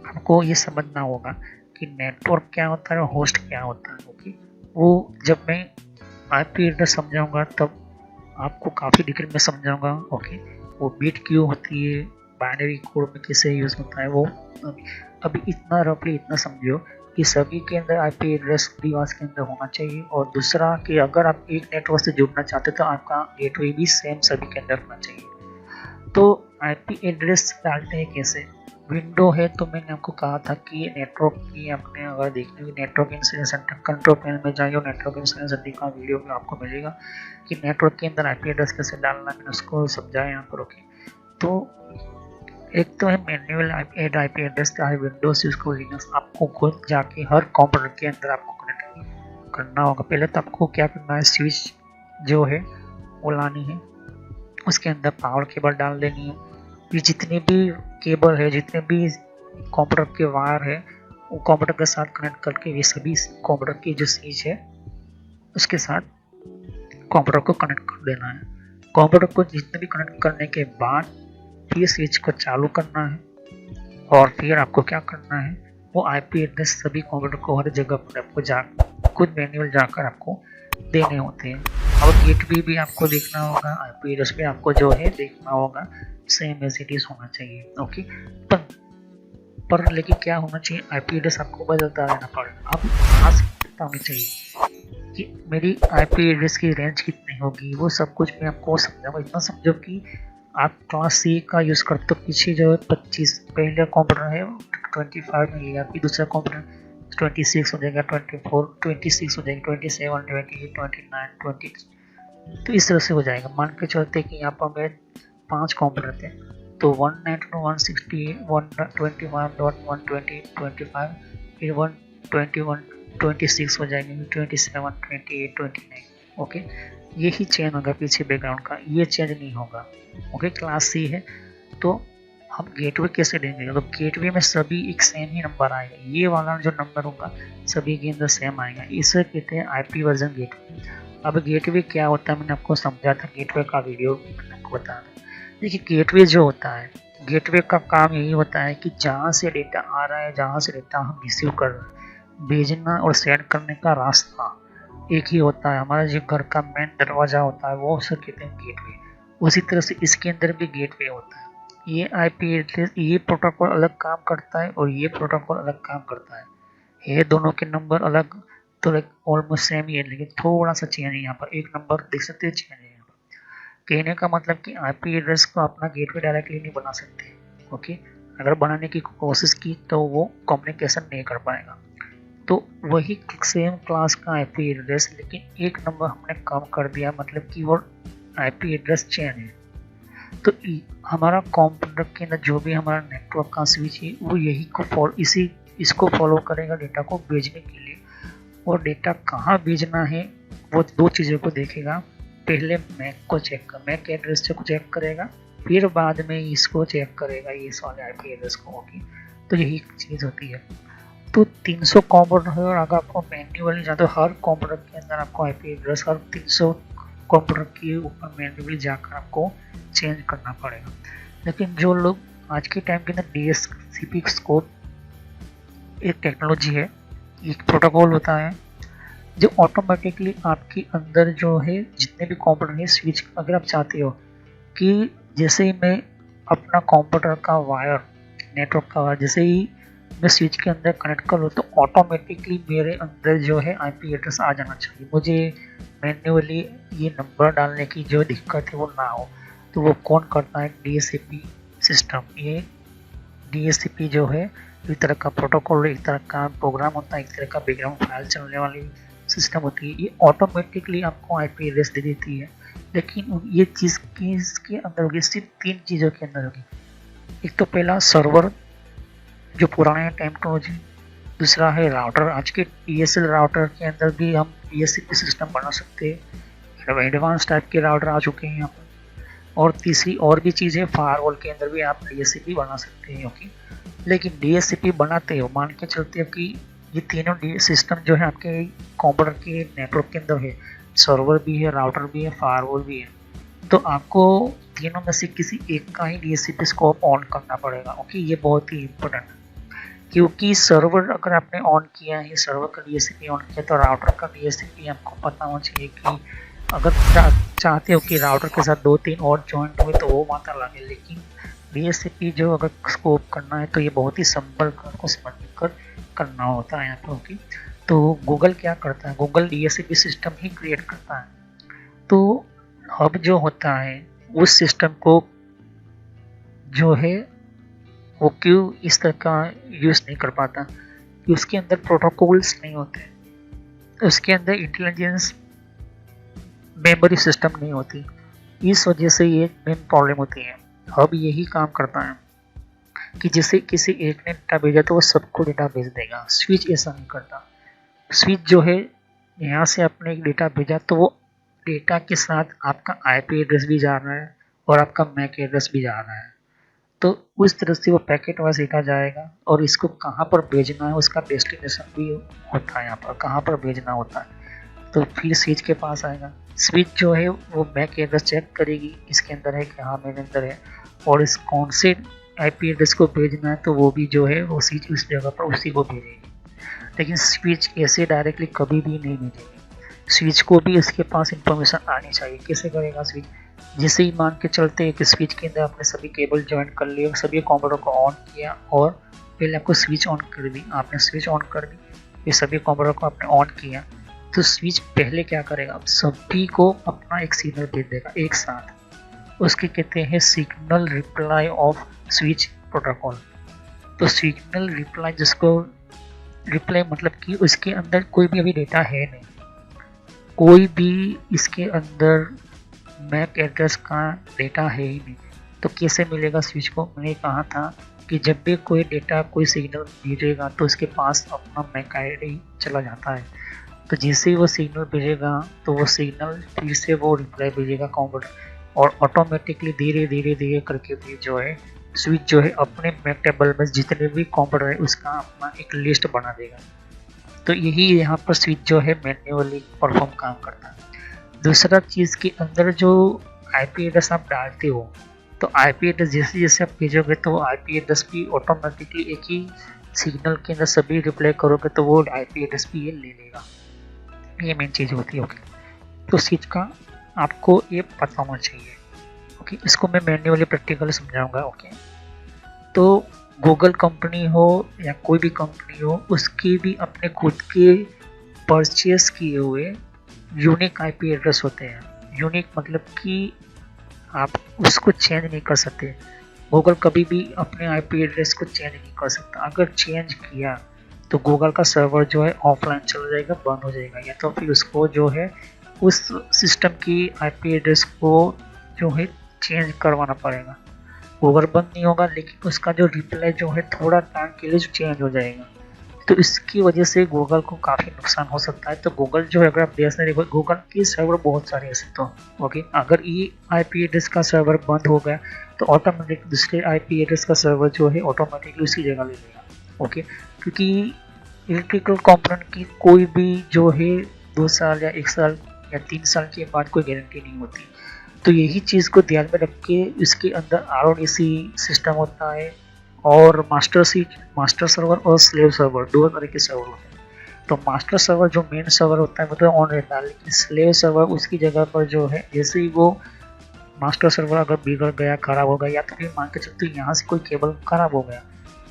हमको ये समझना होगा कि नेटवर्क क्या होता है और होस्ट क्या होता है। ओके, वो जब मैं आईपी एड्रेस समझाऊंगा तब आपको काफ़ी डिटेल में समझाऊंगा। ओके, वो बिट क्यों होती है, बाइनरी कोड में कैसे यूज़ होता है, वो अभी इतना रफली इतना समझो कि सभी के अंदर आईपी एड्रेस डिवाइस के अंदर होना चाहिए। और दूसरा कि अगर आप एक नेटवर्क से जुड़ना चाहते तो आपका गेटवे भी सेम सभी के अंदर होना चाहिए। तो आईपी एड्रेस डालते हैं कैसे? विंडो है तो मैंने आपको कहा था कि नेटवर्क की आपने अगर देखनी है नेटवर्क इंस्टॉलेशन कंट्रोल पैनल में जाइए और नेटवर्क इंस्टॉलेशन का वीडियो में आपको मिलेगा कि नेटवर्क के अंदर आईपी एड्रेस कैसे डालना है, मैंने उसको समझाया यहाँ पर। ओके, तो एक तो है मैनुअल आईपी एड्रेस का है विंडोज उसको लिनक्स, आपको खुद जाके हर कंप्यूटर के अंदर आपको कनेक्ट करना होगा। पहले तो आपको क्या करना है, स्विच जो है वो लानी है, उसके अंदर पावर केबल डाल देनी है। ये जितने भी केबल है, जितने भी कंप्यूटर के वायर है, वो कंप्यूटर के साथ कनेक्ट करके ये सभी कंप्यूटर की जो स्विच है उसके साथ कंप्यूटर को कनेक्ट कर देना है। कंप्यूटर को जितने भी कनेक्ट करने के बाद फिर स्विच को चालू करना है और फिर आपको क्या करना है, वो आईपी एड्रेस सभी कंप्यूटर को हर जगह पर आपको खुद मैनुअल जाकर आपको देने होते हैं। और गेटवे भी आपको देखना होगा, आईपी एड्रेस भी आपको जो है देखना होगा, सेम एज इट इज होना चाहिए। ओके, पर लेकिन क्या होना चाहिए, आईपी एड्रेस आपको बदलता रहना पड़ेगा। आप खास पता होनी चाहिए कि मेरी आईपी एड्रेस की रेंज कितनी होगी, वो सब कुछ मैं आपको समझाऊंगा। इतना समझो कि आप क्लास सी का यूज़ करते तो पीछे जो है 25, पहले कंप्यूटर है 25 में लिया, फिर दूसरा कंप्यूटर 26 हो जाएगा, 24, 26 हो जाएगा, 27, 28, 29, 20, तो इस तरह से हो जाएगा। मान के चलते कि यहाँ पर मेरे 5 कंप्यूटर थे तो 192.168, 121.120, 25, फिर 121, 26 हो जाएंगे, 27, 28, 29। ओके, यही चेंज होगा पीछे बैकग्राउंड का, ये चेंज नहीं होगा। ओके, क्लास सी है तो हम गेटवे कैसे देंगे, तो गेटवे में सभी एक सेम ही नंबर आएगा, ये वाला जो नंबर होगा सभी के अंदर सेम आएगा, इसे कहते हैं आईपी वर्जन गेटवे। अब गेटवे क्या होता है मैंने आपको समझा था, गेटवे का वीडियो मैंने आपको बताया था। देखिए, गेटवे जो होता है, गेटवे का काम यही होता है कि जहाँ से डेटा आ रहा है, जहाँ से डेटा हम रिसीव कर रहे हैं, भेजना और सेंड करने का रास्ता एक ही होता है। हमारा जो घर का मेन दरवाजा होता है वो उसे कहते हैं गेटवे। उसी तरह से इसके अंदर भी गेटवे होता है। ये आईपी एड्रेस, ये प्रोटोकॉल अलग काम करता है और ये प्रोटोकॉल अलग काम करता है। ये दोनों के नंबर अलग तो ऑलमोस्ट सेम ही है, लेकिन थोड़ा सा चेंज है। यहाँ पर एक नंबर देख सकते हैं चेंज है। यहाँ पर कहने का मतलब कि आईपी एड्रेस को अपना गेटवे डायरेक्टली नहीं बना सकते। ओके, अगर बनाने की कोशिश की तो वो कम्युनिकेशन नहीं कर पाएगा। तो वही सेम क्लास का आईपी एड्रेस, लेकिन एक नंबर हमने कम कर दिया, मतलब कि वो आईपी एड्रेस चेंज है। तो हमारा कंप्यूटर के अंदर जो भी हमारा नेटवर्क का स्विच है वो यही को इसको फॉलो करेगा डेटा को भेजने के लिए। और डेटा कहाँ भेजना है वो 2 चीज़ों को देखेगा। पहले मैक एड्रेस को चेक करेगा, फिर बाद में इसको चेक करेगा, ये वाले आईपी एड्रेस को। ओके, तो यही चीज़ होती है। तो 300 कंप्यूटर है और अगर आपको मैन्युअली जाते हो हर कंप्यूटर के अंदर आपको आईपी एड्रेस हर 300 कंप्यूटर के ऊपर मैन्युअली जाकर आपको चेंज करना पड़ेगा। लेकिन जो लोग आज के टाइम के अंदर डीएचसीपी स्कोप एक टेक्नोलॉजी है, एक प्रोटोकॉल होता है जो ऑटोमेटिकली आपके अंदर जो है जितने भी कंप्यूटर है स्विच, अगर आप चाहते हो कि जैसे ही मैं अपना कंप्यूटर का वायर, नेटवर्क का वायर जैसे ही मैं स्विच के अंदर कनेक्ट करूँ तो ऑटोमेटिकली मेरे अंदर जो है आईपी एड्रेस आ जाना चाहिए। मुझे मैन्युअली ये नंबर डालने की जो दिक्कत है वो ना हो। तो वो कौन करता है, डीएचसीपी सिस्टम। ये डीएचसीपी जो है एक तरह का प्रोटोकॉल, एक तरह का प्रोग्राम होता है, एक तरह का बैकग्राउंड फाइल चलने वाली सिस्टम होती है। ये ऑटोमेटिकली आपको आईपी एड्रेस दे देती है। लेकिन ये चीज़ किसके अंदर होगी, सिर्फ 3 चीज़ों के अंदर होगी। एक तो पहला सर्वर जो पुराने टेक्नोलॉजी, दूसरा है राउटर। आज के डीएसएल राउटर के अंदर भी हम डीएचसीपी सिस्टम बना सकते हैं, एडवांस टाइप के राउटर आ चुके हैं यहाँ पर। और तीसरी और भी चीज़ है, फायरवॉल के अंदर भी आप डीएचसीपी बना सकते हैं। ओके, लेकिन डीएचसीपी बनाते हो मान के चलते हो कि ये तीनों सिस्टम जो है आपके कंप्यूटर के नेटवर्क के अंदर है, सर्वर भी है, राउटर भी है, फायरवॉल भी है। तो आपको तीनों में से किसी एक का ही डीएचसीपी स्कोप ऑन करना पड़ेगा। ओके, ये बहुत ही इम्पोर्टेंट है, क्योंकि सर्वर अगर आपने ऑन किया है, सर्वर का डीएचसीपी ऑन किया, तो राउटर का डीएचसीपी आपको पता होना चाहिए कि अगर चाहते हो कि राउटर के साथ 2-3 और जॉइंट हुए तो वो मात्रा लगे, लेकिन डीएचसीपी जो अगर स्कोप करना है तो ये बहुत ही संभल कर को समझ कर करना होता है यहाँ पर। ओके, तो गूगल क्या करता है, गूगल डीएचसीपी सिस्टम ही क्रिएट करता है। तो हब जो होता है उस सिस्टम को जो है वो क्यों इस तरह का यूज़ नहीं कर पाता, कि उसके अंदर प्रोटोकॉल्स नहीं होते, उसके अंदर इंटेलिजेंस मेमोरी सिस्टम नहीं होती। इस वजह से ये मेन प्रॉब्लम होती है। हब यही काम करता है कि जैसे किसी एक ने डेटा भेजा तो वो सबको डेटा भेज देगा। स्विच ऐसा नहीं करता। स्विच जो है यहाँ से आपने एक डेटा भेजा तो वो डेटा के साथ आपका आईपी एड्रेस भी जा रहा है और आपका मैक एड्रेस भी जा रहा है। तो उस तरह से वो पैकेट वाइज डेटा जाएगा और इसको कहाँ पर भेजना है उसका डेस्टिनेशन भी होता है, यहाँ पर कहाँ पर भेजना होता है। तो फिर स्विच के पास आएगा। स्विच जो है वो मैक एड्रेस चेक करेगी, इसके अंदर है कि हाँ मेरे अंदर है, और इस कौन से आईपी एड्रेस को भेजना है तो वो भी जो है वो स्विच उस जगह पर उसी को भेजेगी। लेकिन स्विच ऐसे डायरेक्टली कभी भी नहीं भेजेगी। स्विच को भी उसके पास इंफॉर्मेशन आनी चाहिए। कैसे करेगा स्विच, जैसे ही मान के चलते हैं कि स्विच के अंदर आपने सभी केबल ज्वाइन कर लिए, सभी कंप्यूटर को ऑन किया और पहले आपको स्विच ऑन कर दी, आपने स्विच ऑन कर दी, ये सभी कंप्यूटर को आपने ऑन किया, तो स्विच पहले क्या करेगा, सभी को अपना एक सिग्नल भेज देगा एक साथ। उसके कहते हैं signal reply off switch protocol. तो सिग्नल रिप्लाई, जिसको रिप्लाई मतलब कि उसके अंदर कोई भी अभी डेटा है नहीं, कोई भी इसके अंदर मैक एड्रेस का डेटा है ही नहीं, तो कैसे मिलेगा स्विच को। मैंने कहा था कि जब भी कोई डेटा कोई सिग्नल भेजेगा तो उसके पास अपना मैक आईडी चला जाता है। तो जैसे ही वो सिग्नल भेजेगा तो वो सिग्नल फिर से वो रिप्लाई भेजेगा कंप्यूटर, और ऑटोमेटिकली धीरे धीरे धीरे करके भी जो है स्विच जो है अपने मैक टेबल में जितने भी कंप्यूटर है उसका अपना एक लिस्ट बना देगा। तो यही यहाँ पर स्विच जो है मैन्युअली परफॉर्म काम करता है। दूसरा चीज़ के अंदर जो आईपी एड्रेस आप डालते हो, तो आईपी एड्रेस जैसे जैसे आप भेजोगे तो वो आईपी एड्रेस भी ऑटोमेटिकली एक ही सिग्नल के अंदर सभी रिप्लाई करोगे तो वो आईपी एड्रेस भी ये ले लेगा। ये मेन चीज़ होती है। ओके, तो स्विच का आपको ये पता होना चाहिए। ओके, इसको मैं मैन्युअली प्रैक्टिकली समझाऊंगा। ओके, तो गूगल कंपनी हो या कोई भी कंपनी हो, उसकी भी अपने खुद के परचेस किए हुए यूनिक आईपी एड्रेस होते हैं। यूनिक मतलब कि आप उसको चेंज नहीं कर सकते। गूगल कभी भी अपने आईपी एड्रेस को चेंज नहीं कर सकता। अगर चेंज किया तो गूगल का सर्वर जो है ऑफलाइन चला जाएगा, बंद हो जाएगा, या तो फिर उसको जो है उस सिस्टम की आईपी एड्रेस को जो है चेंज करवाना पड़ेगा। गूगल बंद नहीं होगा लेकिन उसका जो रिप्लाई जो है थोड़ा टाइम के लिए चेंज हो जाएगा। तो इसकी वजह से गूगल को काफ़ी नुकसान हो सकता है। तो गूगल जो है, अगर आप देख रहे हैं गूगल के सर्वर बहुत सारे ऐसे तो ओके, अगर ये आईपी एड्रेस का सर्वर बंद हो गया तो ऑटोमेटिक दूसरे आईपी एड्रेस का सर्वर जो है ऑटोमेटिकली उसकी जगह ले लेगा। ओके, क्योंकि इलेक्ट्रिकल कंपोनेंट की कोई भी जो है 2 साल या 1 साल या 3 साल के बाद कोई गारंटी नहीं होती। तो यही चीज़ को ध्यान में रख के इसके अंदर RODC सिस्टम होता है, और मास्टर सर्वर और स्लेव सर्वर, दो तरह के सर्वर होते हैं। तो मास्टर सर्वर जो मेन सर्वर होता है वो तो ऑन रहता है, लेकिन स्लेव सर्वर उसकी जगह पर जो है, जैसे ही वो मास्टर सर्वर अगर बिगड़ गया, खराब हो गया, या तो फिर मान के चलते यहाँ से कोई केबल खराब हो गया,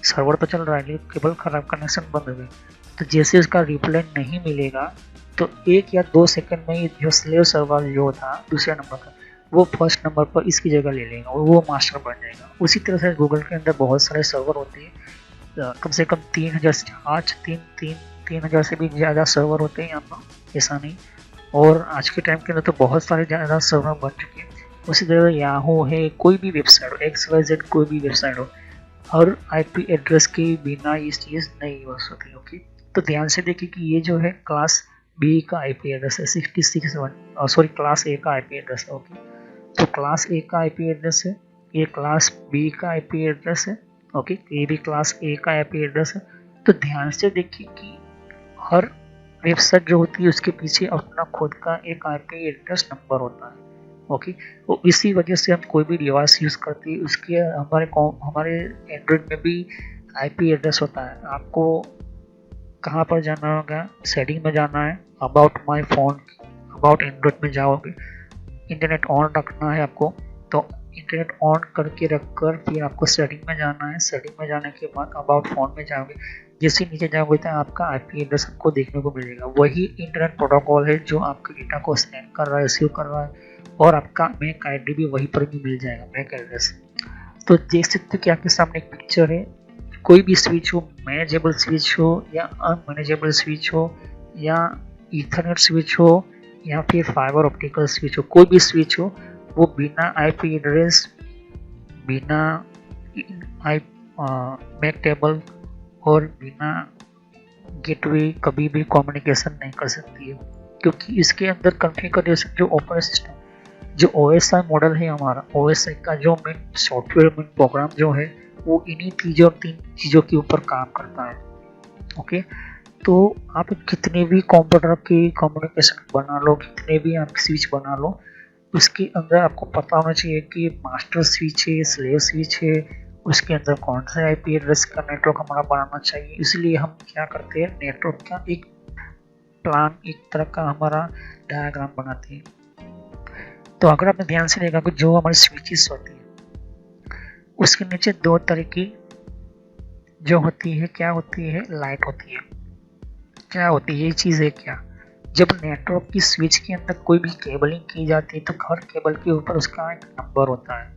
सर्वर तो चल रहा है लेकिन केबल खराब, कनेक्शन बंद हो गया, तो जैसे उसका रिप्लाई नहीं मिलेगा तो 1 या 2 सेकंड में ही जो स्लेव सर्वर जो था दूसरे नंबर का, वो फर्स्ट नंबर पर इसकी जगह ले लेगा और वो मास्टर बन जाएगा। उसी तरह से गूगल के अंदर बहुत सारे सर्वर होते हैं, कम से कम 3000 से 3,000 से भी ज़्यादा सर्वर होते हैं यहाँ पर, ऐसा नहीं। और आज के टाइम के अंदर तो बहुत सारे ज़्यादा सर्वर बन चुके हैं। उसी तरह याहू है, कोई भी वेबसाइट हो, XYZ कोई भी वेबसाइट हो, और आईपी एड्रेस के बिना ये चीज़ नहीं हो सकती। ओके, तो ध्यान से देखिए कि ये जो है क्लास बी का आईपी एड्रेस है 66 सॉरी क्लास ए का आईपी एड्रेस है। ओके, तो क्लास ए का आईपी एड्रेस है, ये क्लास बी का आईपी एड्रेस है। ओके, ये भी क्लास ए का आईपी एड्रेस है। तो ध्यान से देखिए कि हर वेबसाइट जो होती है उसके पीछे अपना खुद का एक आईपी एड्रेस नंबर होता है। ओके, तो इसी वजह से हम कोई भी डिवाइस यूज़ करते हैं उसके हमारे एंड्रॉइड में भी आईपी एड्रेस होता है। आपको कहाँ पर जाना होगा, सेटिंग में जाना है, about my phone, about Android में जाओगे, इंटरनेट ऑन रखना है आपको। तो इंटरनेट ऑन करके रखकर फिर आपको सेटिंग में जाना है, सेटिंग में जाने के बाद अबाउट फ़ोन में जाओगे। जैसे नीचे जाओगे तो आपका आईपी एड्रेस आपको देखने को मिलेगा। वही इंटरनेट प्रोटोकॉल है जो आपके डेटा को स्कैन कर रहा है, रिसीव कर रहा है, और आपका मैक आईडी भी वहीं पर भी मिल जाएगा, मैक एड्रेस। तो देख सकते हो कि आपके सामने एक पिक्चर है। कोई भी स्विच हो, मैनेजेबल स्विच हो या अनमैनेजेबल स्विच हो या ईथरनेट स्विच हो या फिर फाइबर ऑप्टिकल स्विच हो, कोई भी स्विच हो, वो बिना आईपी एड्रेस, बिना आई मैक टेबल और बिना गेटवे कभी भी कम्युनिकेशन नहीं कर सकती है। क्योंकि इसके अंदर कॉन्फ़िगरेशन जो ऑपरेटिंग सिस्टम, जो OSI मॉडल है हमारा, OSI का जो मेन सॉफ्टवेयर मेन प्रोग्राम जो है वो इन्हीं तीन चीज़ों के ऊपर काम करता है। ओके, तो आप कितने भी कंप्यूटर की कम्युनिकेशन बना लो, कितने भी आप स्विच बना लो, उसके अंदर आपको पता होना चाहिए कि मास्टर स्विच है, स्लेव स्विच है, उसके अंदर कौन सा आईपी एड्रेस का नेटवर्क हमारा बनाना चाहिए। इसलिए हम क्या करते हैं, नेटवर्क का एक प्लान, एक तरह का हमारा डायग्राम बनाते हैं। तो अगर आपने ध्यान से देखा कि जो हमारी स्विचेस होती है उसके नीचे दो तरह की जो होती है, क्या होती है, लाइट होती है। क्या होती है ये चीज़ है क्या, जब नेटवर्क की स्विच के अंदर कोई भी केबलिंग की जाती है तो हर केबल के ऊपर उसका एक नंबर होता है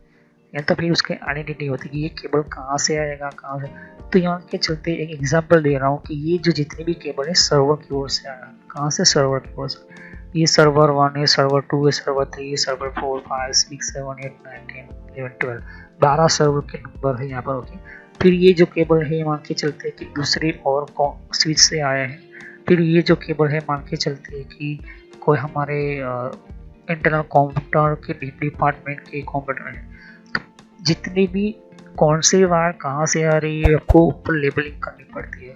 या तो फिर उसकी आइडेंटिटी होती है कि ये केबल कहाँ से आएगा, कहाँ से। तो यहाँ के चलते एक एग्जांपल दे रहा हूँ कि ये जो जितनी भी केबल है सर्वर की ओर से आया, कहाँ से, सर्वर की ओर से। ये सर्वर 1 है, सर्वर 2 है, सर्वर 3 है, सर्वर 4, 5, 6, 7, 8, 9, 10, 11, 12, 12 सर्वर के नंबर है यहाँ पर। ओके, फिर ये जो केबल है मान के चलते हैं कि दूसरी और स्विच से आया है। फिर ये जो केबल है मान के चलते हैं कि कोई हमारे इंटरनल कंप्यूटर के डिपार्टमेंट के कंप्यूटर है। तो जितनी भी कौन से वायर कहाँ से आ रही है आपको ऊपर लेबलिंग करनी पड़ती है।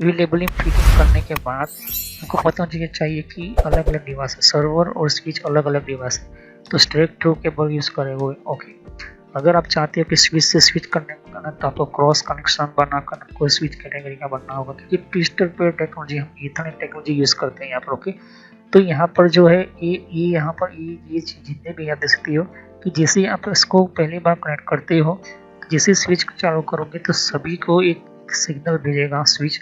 ये लेबलिंग फिटिंग करने के बाद आपको पता होना चाहिए कि अलग अलग डिवाइस है, सर्वर और स्विच अलग अलग डिवाइस है, तो स्ट्रेट थ्रू केबल यूज़ करेंगे। ओके, अगर आप चाहते हो कि स्विच से स्विच करने का तो आपको क्रॉस कनेक्शन बनाकर कोई स्विच कैटेगरी का बनना होगा, क्योंकि ट्विस्टर पे टेक्नोलॉजी, हम ईथरनेट टेक्नोलॉजी यूज़ करते हैं यहाँ पर। ओके, तो यहाँ पर जो है ये यहाँ पर ये चीज़ जितने भी आप देख सकती हो कि जैसे आप इसको पहली बार कनेक्ट करते हो, जैसे स्विच को चालू करोगे तो सभी को एक सिग्नल भेजेगा स्विच।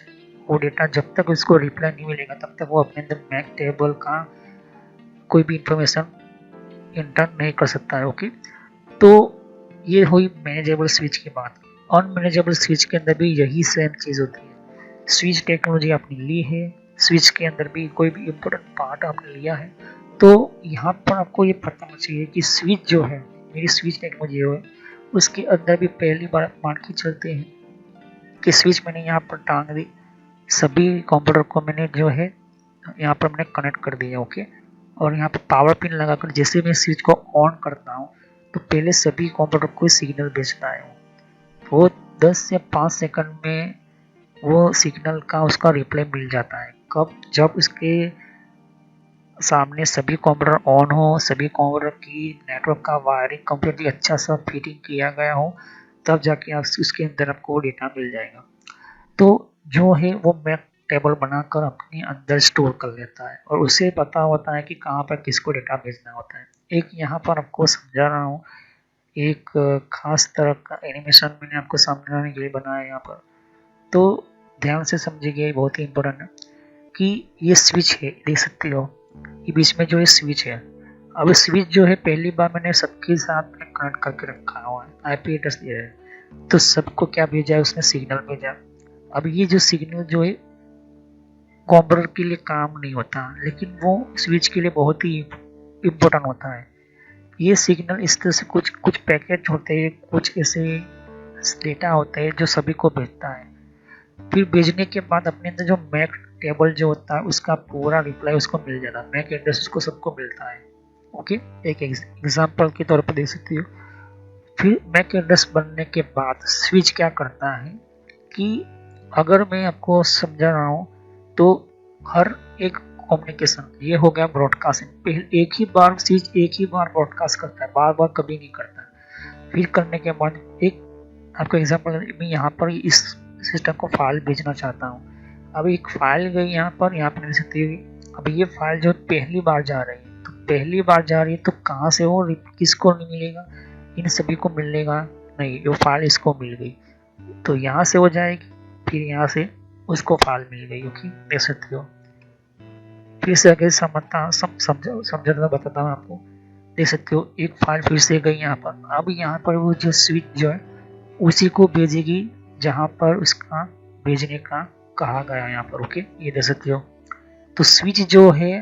वो डेटा जब तक उसको रिप्लाई नहीं मिलेगा तब तक वो अपने अंदर मैक टेबल का कोई भी इंफॉर्मेशन इंटर नहीं कर सकता है। ओके, तो ये हुई मैनेजेबल स्विच की बात। अनमैनेजेबल स्विच के अंदर भी यही सेम चीज़ होती है। स्विच टेक्नोलॉजी आपने ली है, स्विच के अंदर भी कोई भी इम्पोर्टेंट पार्ट आपने लिया है, तो यहाँ पर आपको ये पता होना चाहिए कि स्विच जो है, मेरी स्विच टेक्नोलॉजी है, उसके अंदर भी पहली बार मान के चलते हैं कि स्विच मैंने यहाँ पर टांग दी, सभी कंप्यूटर को मैंने जो है यहाँ पर मैंने कनेक्ट कर दिया। ओके, और यहाँ पर पावर पिन लगाकर जैसे मैं स्विच को ऑन करता हूँ तो पहले सभी कंप्यूटर को सिग्नल भेजता है। वो 10 से 5 सेकंड में वो सिग्नल का उसका रिप्लाई मिल जाता है। कब, जब उसके सामने सभी कंप्यूटर ऑन हो, सभी कंप्यूटर की नेटवर्क का वायरिंग कंप्लीटली अच्छा सा फिटिंग किया गया हो, तब जाके आप उसके अंदर आपको डेटा मिल जाएगा। तो जो है वो मैक टेबल बनाकर अपने अंदर स्टोर कर लेता है और उसे पता होता है कि कहाँ पर किसको डेटा भेजना होता है। एक यहाँ पर आपको समझा रहा हूँ, एक खास तरह का एनिमेशन मैंने आपको सामने लाने के लिए बनाया है यहाँ पर, तो ध्यान से समझिए, बहुत ही इम्पोर्टेंट है कि ये स्विच है, देख सकते हो ये बीच में जो ये स्विच है। अब स्विच जो है पहली बार मैंने सबके साथ में कनेक्ट करके रखा हुआ है, आईपी एड्रेस दिया है, तो सबको क्या भेजा है, उसने सिग्नल भेजा। अब ये जो सिग्नल जो है कंप्यूटर के लिए काम नहीं होता, लेकिन वो स्विच के लिए बहुत ही इम्पोर्टेंट होता है। ये सिग्नल इस तरह से कुछ पैकेट होते हैं, कुछ ऐसे डेटा होते हैं जो सभी को भेजता है। फिर भेजने के बाद अपने अंदर जो मैक टेबल जो होता है उसका पूरा रिप्लाई उसको मिल जाता है, मैक एड्रेस उसको सबको मिलता है। ओके, एक एग्जांपल के तौर पर देख सकती हो। फिर मैक एड्रेस बनने के बाद स्विच क्या करता है कि अगर मैं आपको समझा रहा हूँ तो हर एक कम्युनिकेशन, ये हो गया ब्रॉडकास्टिंग। पहले एक ही बार चीज एक ही बार ब्रॉडकास्ट करता है, बार बार कभी नहीं करता। फिर करने के बाद एक आपको एग्जांपल, मैं यहाँ पर इस सिस्टम को फाइल भेजना चाहता हूँ। अब एक फाइल गई यहाँ पर देख सकते हो। अब ये फाइल जो पहली बार जा रही है, तो पहली बार जा रही है तो कहाँ से वो किसको नहीं मिलेगा, इन सभी को मिलेगा नहीं, वो फाइल इसको मिल गई तो यहाँ से हो जाएगी, फिर यहाँ से उसको फाइल मिल गई। ओके, देख सकते हो। फिर से अगर समझा बताता हूँ आपको। देख सकते हो एक फाइल फिर से गई यहाँ पर। अब यहाँ पर वो जो स्विच जो है उसी को भेजेगी जहाँ पर उसका भेजने का कहा गया यहाँ पर। ओके, ये देख सकते हो। तो स्विच जो है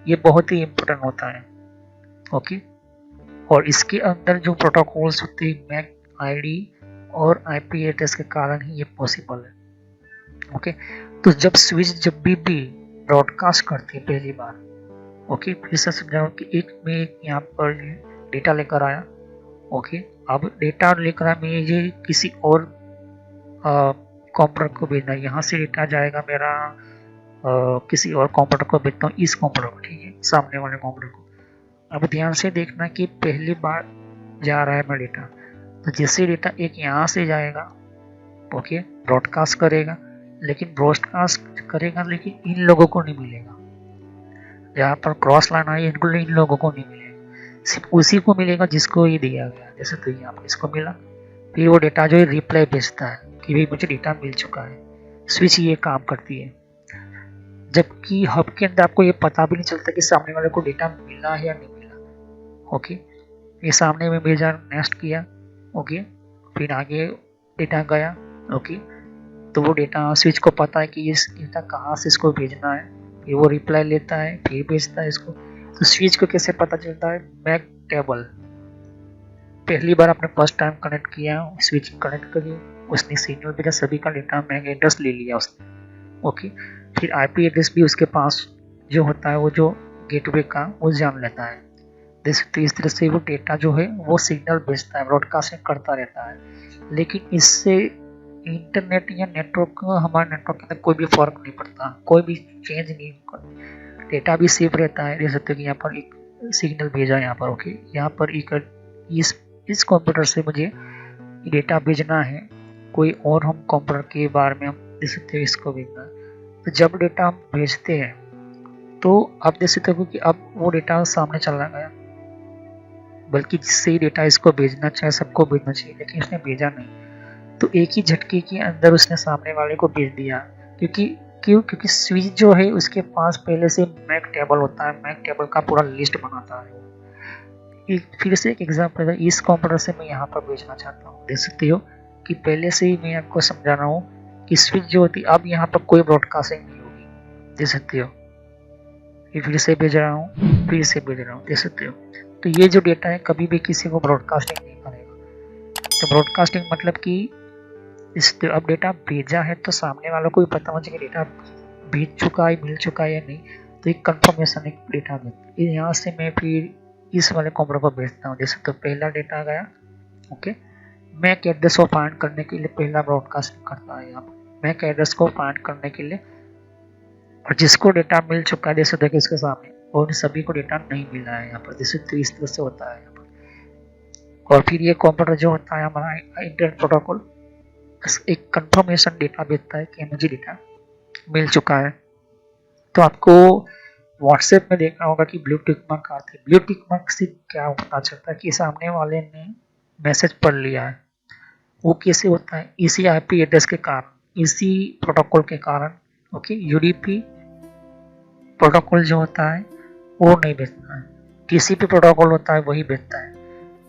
ये बहुत ही इम्पोर्टेंट होता है। ओके, और इसके अंदर जो प्रोटोकॉल्स होते हैं मैक आईडी और आईपी एड्रेस के कारण ही ये पॉसिबल है। ओके, तो जब स्विच जब भी ब्रॉडकास्ट करती है पहली बार, ओके, फिर से समझाऊं कि मैं यहाँ पर डेटा लेकर आया। ओके, अब डेटा लेकर आया, मैं ये किसी और कंप्यूटर को भेजना, यहाँ से डेटा जाएगा मेरा किसी और कंप्यूटर को भेजता हूँ, इस कंप्यूटर को, ठीक है, सामने वाले कंप्यूटर को। अब ध्यान से देखना कि पहली बार जा रहा है मेरा डेटा, तो जैसे डेटा एक यहाँ से जाएगा, ओके, ब्रॉडकास्ट करेगा, लेकिन इन लोगों को नहीं मिलेगा। जहाँ पर क्रॉस लाइन आई इनको इन लोगों को नहीं मिलेगा, सिर्फ उसी को मिलेगा जिसको ये दिया गया। जैसे तो यहाँ पर इसको मिला, फिर वो डेटा जो है रिप्लाई भेजता है कि भाई मुझे डेटा मिल चुका है। स्विच ये काम करती है, जबकि हब के अंदर आपको ये पता भी नहीं चलता कि सामने वाले को डेटा मिला है या नहीं मिला। ओके, ये सामने में भेजा, नेक्स्ट किया, ओके, फिर आगे डेटा गया। ओके, तो वो डेटा स्विच को पता है कि इस डेटा कहाँ से इसको भेजना है, फिर वो रिप्लाई लेता है, फिर भेजता है इसको। तो स्विच को कैसे पता चलता है, मैक टेबल। पहली बार आपने फर्स्ट टाइम कनेक्ट किया, स्विच कनेक्ट करी, उसने सिग्नल भेजा, सभी का डेटा मैक एड्रेस ले लिया उसने। ओके, फिर आईपी एड्रेस भी उसके पास जो होता है, वो जो गेटवे का वो जान लेता है। तो इस तरह से वो डेटा जो है वो सिग्नल भेजता है, ब्रॉडकास्टिंग करता रहता है। लेकिन इससे इंटरनेट या नेटवर्क, हमारे नेटवर्क के अंदर कोई भी फर्क नहीं पड़ता, कोई भी चेंज नहीं, डेटा भी सेफ रहता है। देख सकते हो कि यहाँ पर एक सिग्नल भेजा यहाँ पर। ओके, यहाँ पर इस कंप्यूटर से मुझे डेटा भेजना है, कोई और हम कंप्यूटर के बारे में हम देख सकते हो इसको भेजना है। तो जब डेटा हम भेजते हैं तो आप देख सकते हो कि अब वो डेटा सामने चला गया, बल्कि जिससे ही डेटा इसको भेजना चाहिए सबको भेजना चाहिए, लेकिन उसने भेजा नहीं। तो एक ही झटके के अंदर उसने सामने वाले को भेज दिया। क्योंकि स्विच जो है उसके पास पहले से मैक टेबल होता है, मैक टेबल का पूरा लिस्ट बनाता है। फिर से एक एग्जांपल है, इस कंप्यूटर से मैं यहाँ पर भेजना चाहता हूँ। देख सकते हो कि पहले से ही मैं आपको समझा रहा हूँ कि स्विच जो होती है, अब यहाँ पर कोई ब्रॉडकास्टिंग नहीं होगी। देख सकते हो, ये फिर से भेज रहा हूँ, फिर से भेज रहा हूँ। देख सकते हो, तो ये जो डेटा है कभी भी किसी को ब्रॉडकास्टिंग नहीं करेगा। तो ब्रॉडकास्टिंग मतलब कि अब डेटा भेजा है तो सामने वालों को भी पता होना चाहिए कि डेटा भेज चुका है, मिल चुका है या नहीं। तो एक कंफर्मेशन, एक डेटा भेज, यहाँ से मैं फिर इस वाले कंप्यूटर को भेजता हूँ। जैसे तो पहला डेटा गया, ओके, मैक एड्रेस को फाइंड करने के लिए पहला ब्रॉडकास्टिंग करता है यहाँ पर, मैक एड्रेस को फाइंड करने के लिए, और जिसको डेटा मिल चुका है जैसे देखिए इसके सामने, और सभी को डेटा नहीं मिला है यहाँ पर। जैसे तो इस तरह से होता है यहाँ पर। और फिर ये कंप्यूटर जो होता है हमारा इंटरनेट प्रोटोकॉल एक कंफर्मेशन डेटा भेजता है कि मुझे डेटा मिल चुका है। तो आपको व्हाट्सएप में देखना होगा कि ब्लू टिक मार्क आते हैं। ब्लू टिक मार्क से क्या पता चलता है कि सामने वाले ने मैसेज पढ़ लिया है। वो कैसे होता है, इसी आईपी एड्रेस के कारण, इसी प्रोटोकॉल के कारण। ओके, यूडीपी प्रोटोकॉल जो होता है वो नहीं भेजता है, टीसीपी प्रोटोकॉल होता है वही भेजता है।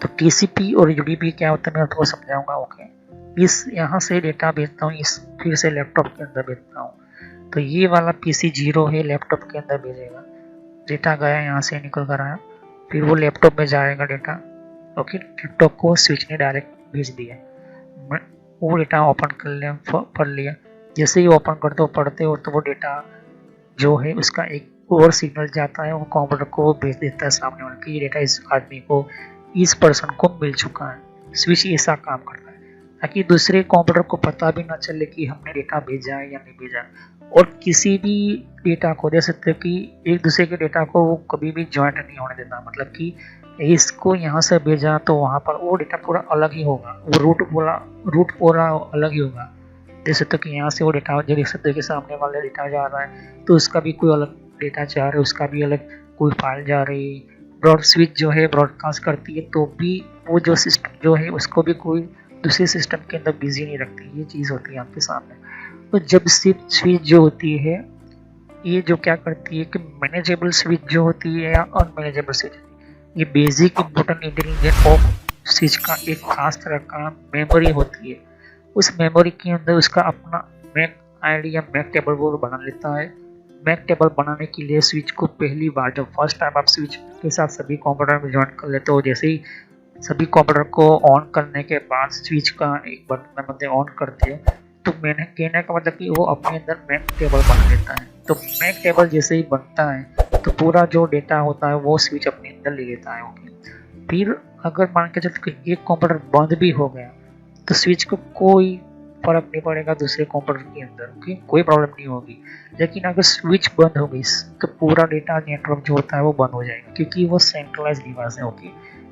तो टीसीपी और यूडीपी क्या होता है मैं आपको समझाऊंगा। ओके, इस यहाँ से डेटा भेजता हूँ, इस फिर से लैपटॉप के अंदर भेजता हूँ। तो ये वाला पीसी 0 है, लैपटॉप के अंदर भेजेगा। डेटा गया यहाँ से निकल कर आया, फिर वो लैपटॉप में जाएगा डेटा। ओके, लैपटॉप को स्विच ने डायरेक्ट भेज दिया, वो डेटा ओपन कर लिया, पढ़ लिया। जैसे ही ओपन करते हो पढ़ते हो तो वो डेटा जो है उसका एक और सिग्नल जाता है, वो कंप्यूटर को भेज देता है सामने वाले कि ये डेटा इस आदमी को, इस पर्सन को मिल चुका है। स्विच ऐसा काम करता है ताकि दूसरे कंप्यूटर को पता भी ना चले कि हमने डेटा भेजा है या नहीं भेजा। और किसी भी डेटा को दे सकते हो कि एक दूसरे के डेटा को वो कभी भी ज्वाइंट नहीं होने देता, मतलब कि इसको यहाँ से भेजा तो वहाँ पर वो डेटा पूरा अलग ही होगा, वो रूट पूरा अलग ही होगा। देख सकते हो कि यहाँ से वो डेटा जो देख सकते हो कि सामने वाले डेटा जा रहा है तो उसका भी कोई अलग डेटा जा रहा है, उसका भी अलग कोई फाइल जा रही है। ब्रॉड स्विच जो है ब्रॉडकास्ट करती है तो भी वो जो सिस्टम जो है उसको भी कोई दूसरे सिस्टम के अंदर बिजी नहीं रखती, ये चीज़ होती है आपके सामने। तो जब स्विच जो होती है ये जो क्या करती है कि मैनेजेबल स्विच जो होती है या अनमैनेजेबल स्विच, ये basic important intelligent off switch का एक खास तरह का मेमोरी होती है। उस मेमोरी के अंदर उसका अपना मैक आईडी या मैक टेबल वो बना लेता है। मैक टेबल बनाने के लिए स्विच को पहली बार जब फर्स्ट टाइम आप स्विच के साथ सभी कंप्यूटर में ज्वाइन कर लेते हो, जैसे ही सभी कंप्यूटर को ऑन करने के बाद स्विच का एक बटन मतलब ऑन करते हो तो मैंने कहने का मतलब कि वो अपने अंदर मैक टेबल बना लेता है। तो मैक टेबल जैसे ही बनता है तो पूरा जो डेटा होता है वो स्विच अपने अंदर ले लेता है। ओके, फिर अगर मान के चलते कि एक कंप्यूटर बंद भी हो गया तो स्विच को कोई फर्क नहीं पड़ेगा दूसरे कंप्यूटर के अंदर। ओके, कोई प्रॉब्लम नहीं होगी। लेकिन अगर स्विच बंद हो गई तो पूरा डेटा नेटवर्क जो होता है वो बंद हो जाएगा, क्योंकि वो सेंट्रलाइज डिवाइस है। ओके,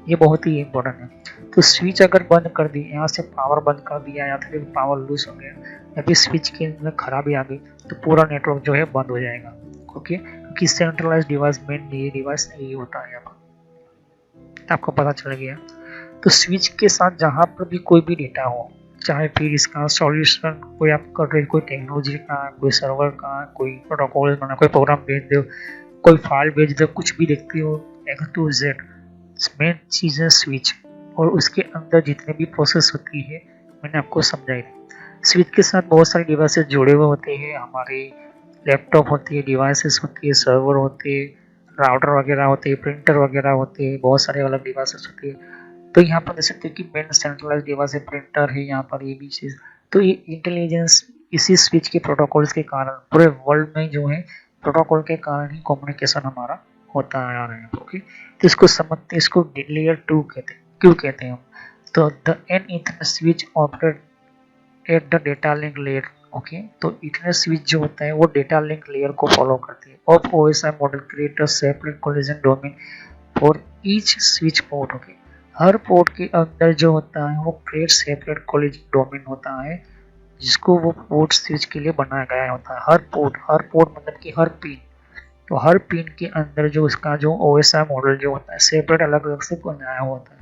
ये बहुत ही इंपॉर्टेंट है। तो स्विच अगर बंद कर दी, यहाँ से पावर बंद कर दिया या फिर पावर लूज हो गया या फिर स्विच के अंदर खराबी आ गई तो पूरा नेटवर्क जो है बंद हो जाएगा। ओके, क्योंकि सेंट्रलाइज डिवाइस मेन ये डिवाइस नहीं होता है। आपको पता चल गया। तो स्विच के साथ जहाँ पर भी कोई भी डेटा हो, चाहे फिर इसका सॉल्यूशन कोई आप कर रहे, कोई टेक्नोलॉजी का, कोई सर्वर का, कोई प्रोटोकॉल बना, कोई प्रोग्राम भेज दो, कोई फाइल भेज दो, कुछ भी देखते हो X to Z, मेन चीज़ है स्विच। और उसके अंदर जितने भी प्रोसेस होती है मैंने आपको समझाई। स्विच के साथ बहुत सारे डिवाइसेस जुड़े हुए होते हैं, हमारे लैपटॉप होती है, डिवाइसेस होती है, सर्वर होते हैं, राउटर वगैरह होते हैं, प्रिंटर वगैरह होते हैं, बहुत सारे अलग डिवाइसेस होते हैं। तो यहाँ पर देख सकते हैं कि मेन सेंट्रलाइज डिवाइस है, प्रिंटर है, यहाँ पर ये भी चीज़। तो ये इंटेलिजेंस इसी स्विच के प्रोटोकॉल्स के कारण पूरे वर्ल्ड में जो है प्रोटोकॉल के कारण ही कम्युनिकेशन हमारा होता आ रहा है। ओके, तो इसको समझते, इसको लेयर 2 कहते हैं। क्यों कहते हैं हम? तो the an Ethernet switch operate at the data link layer. Okay, तो इथरनेट स्विच जो होता है वो डेटा लिंक लेयर को फॉलो करती है। Of OSI model create a separate collision domain for each switch port. Okay, हर पोर्ट के अंदर जो होता है वो क्रिएट सेपरेट कोलिजन डोमेन होता है, जिसको वो पोर्ट स्विच के लिए बनाया गया होता है। हर पोर्ट मतलब कि हर पिन, तो हर पिन के अंदर जो उसका जो ओएसआई मॉडल जो होता है सेपरेट अलग अलग से बनाया होता है।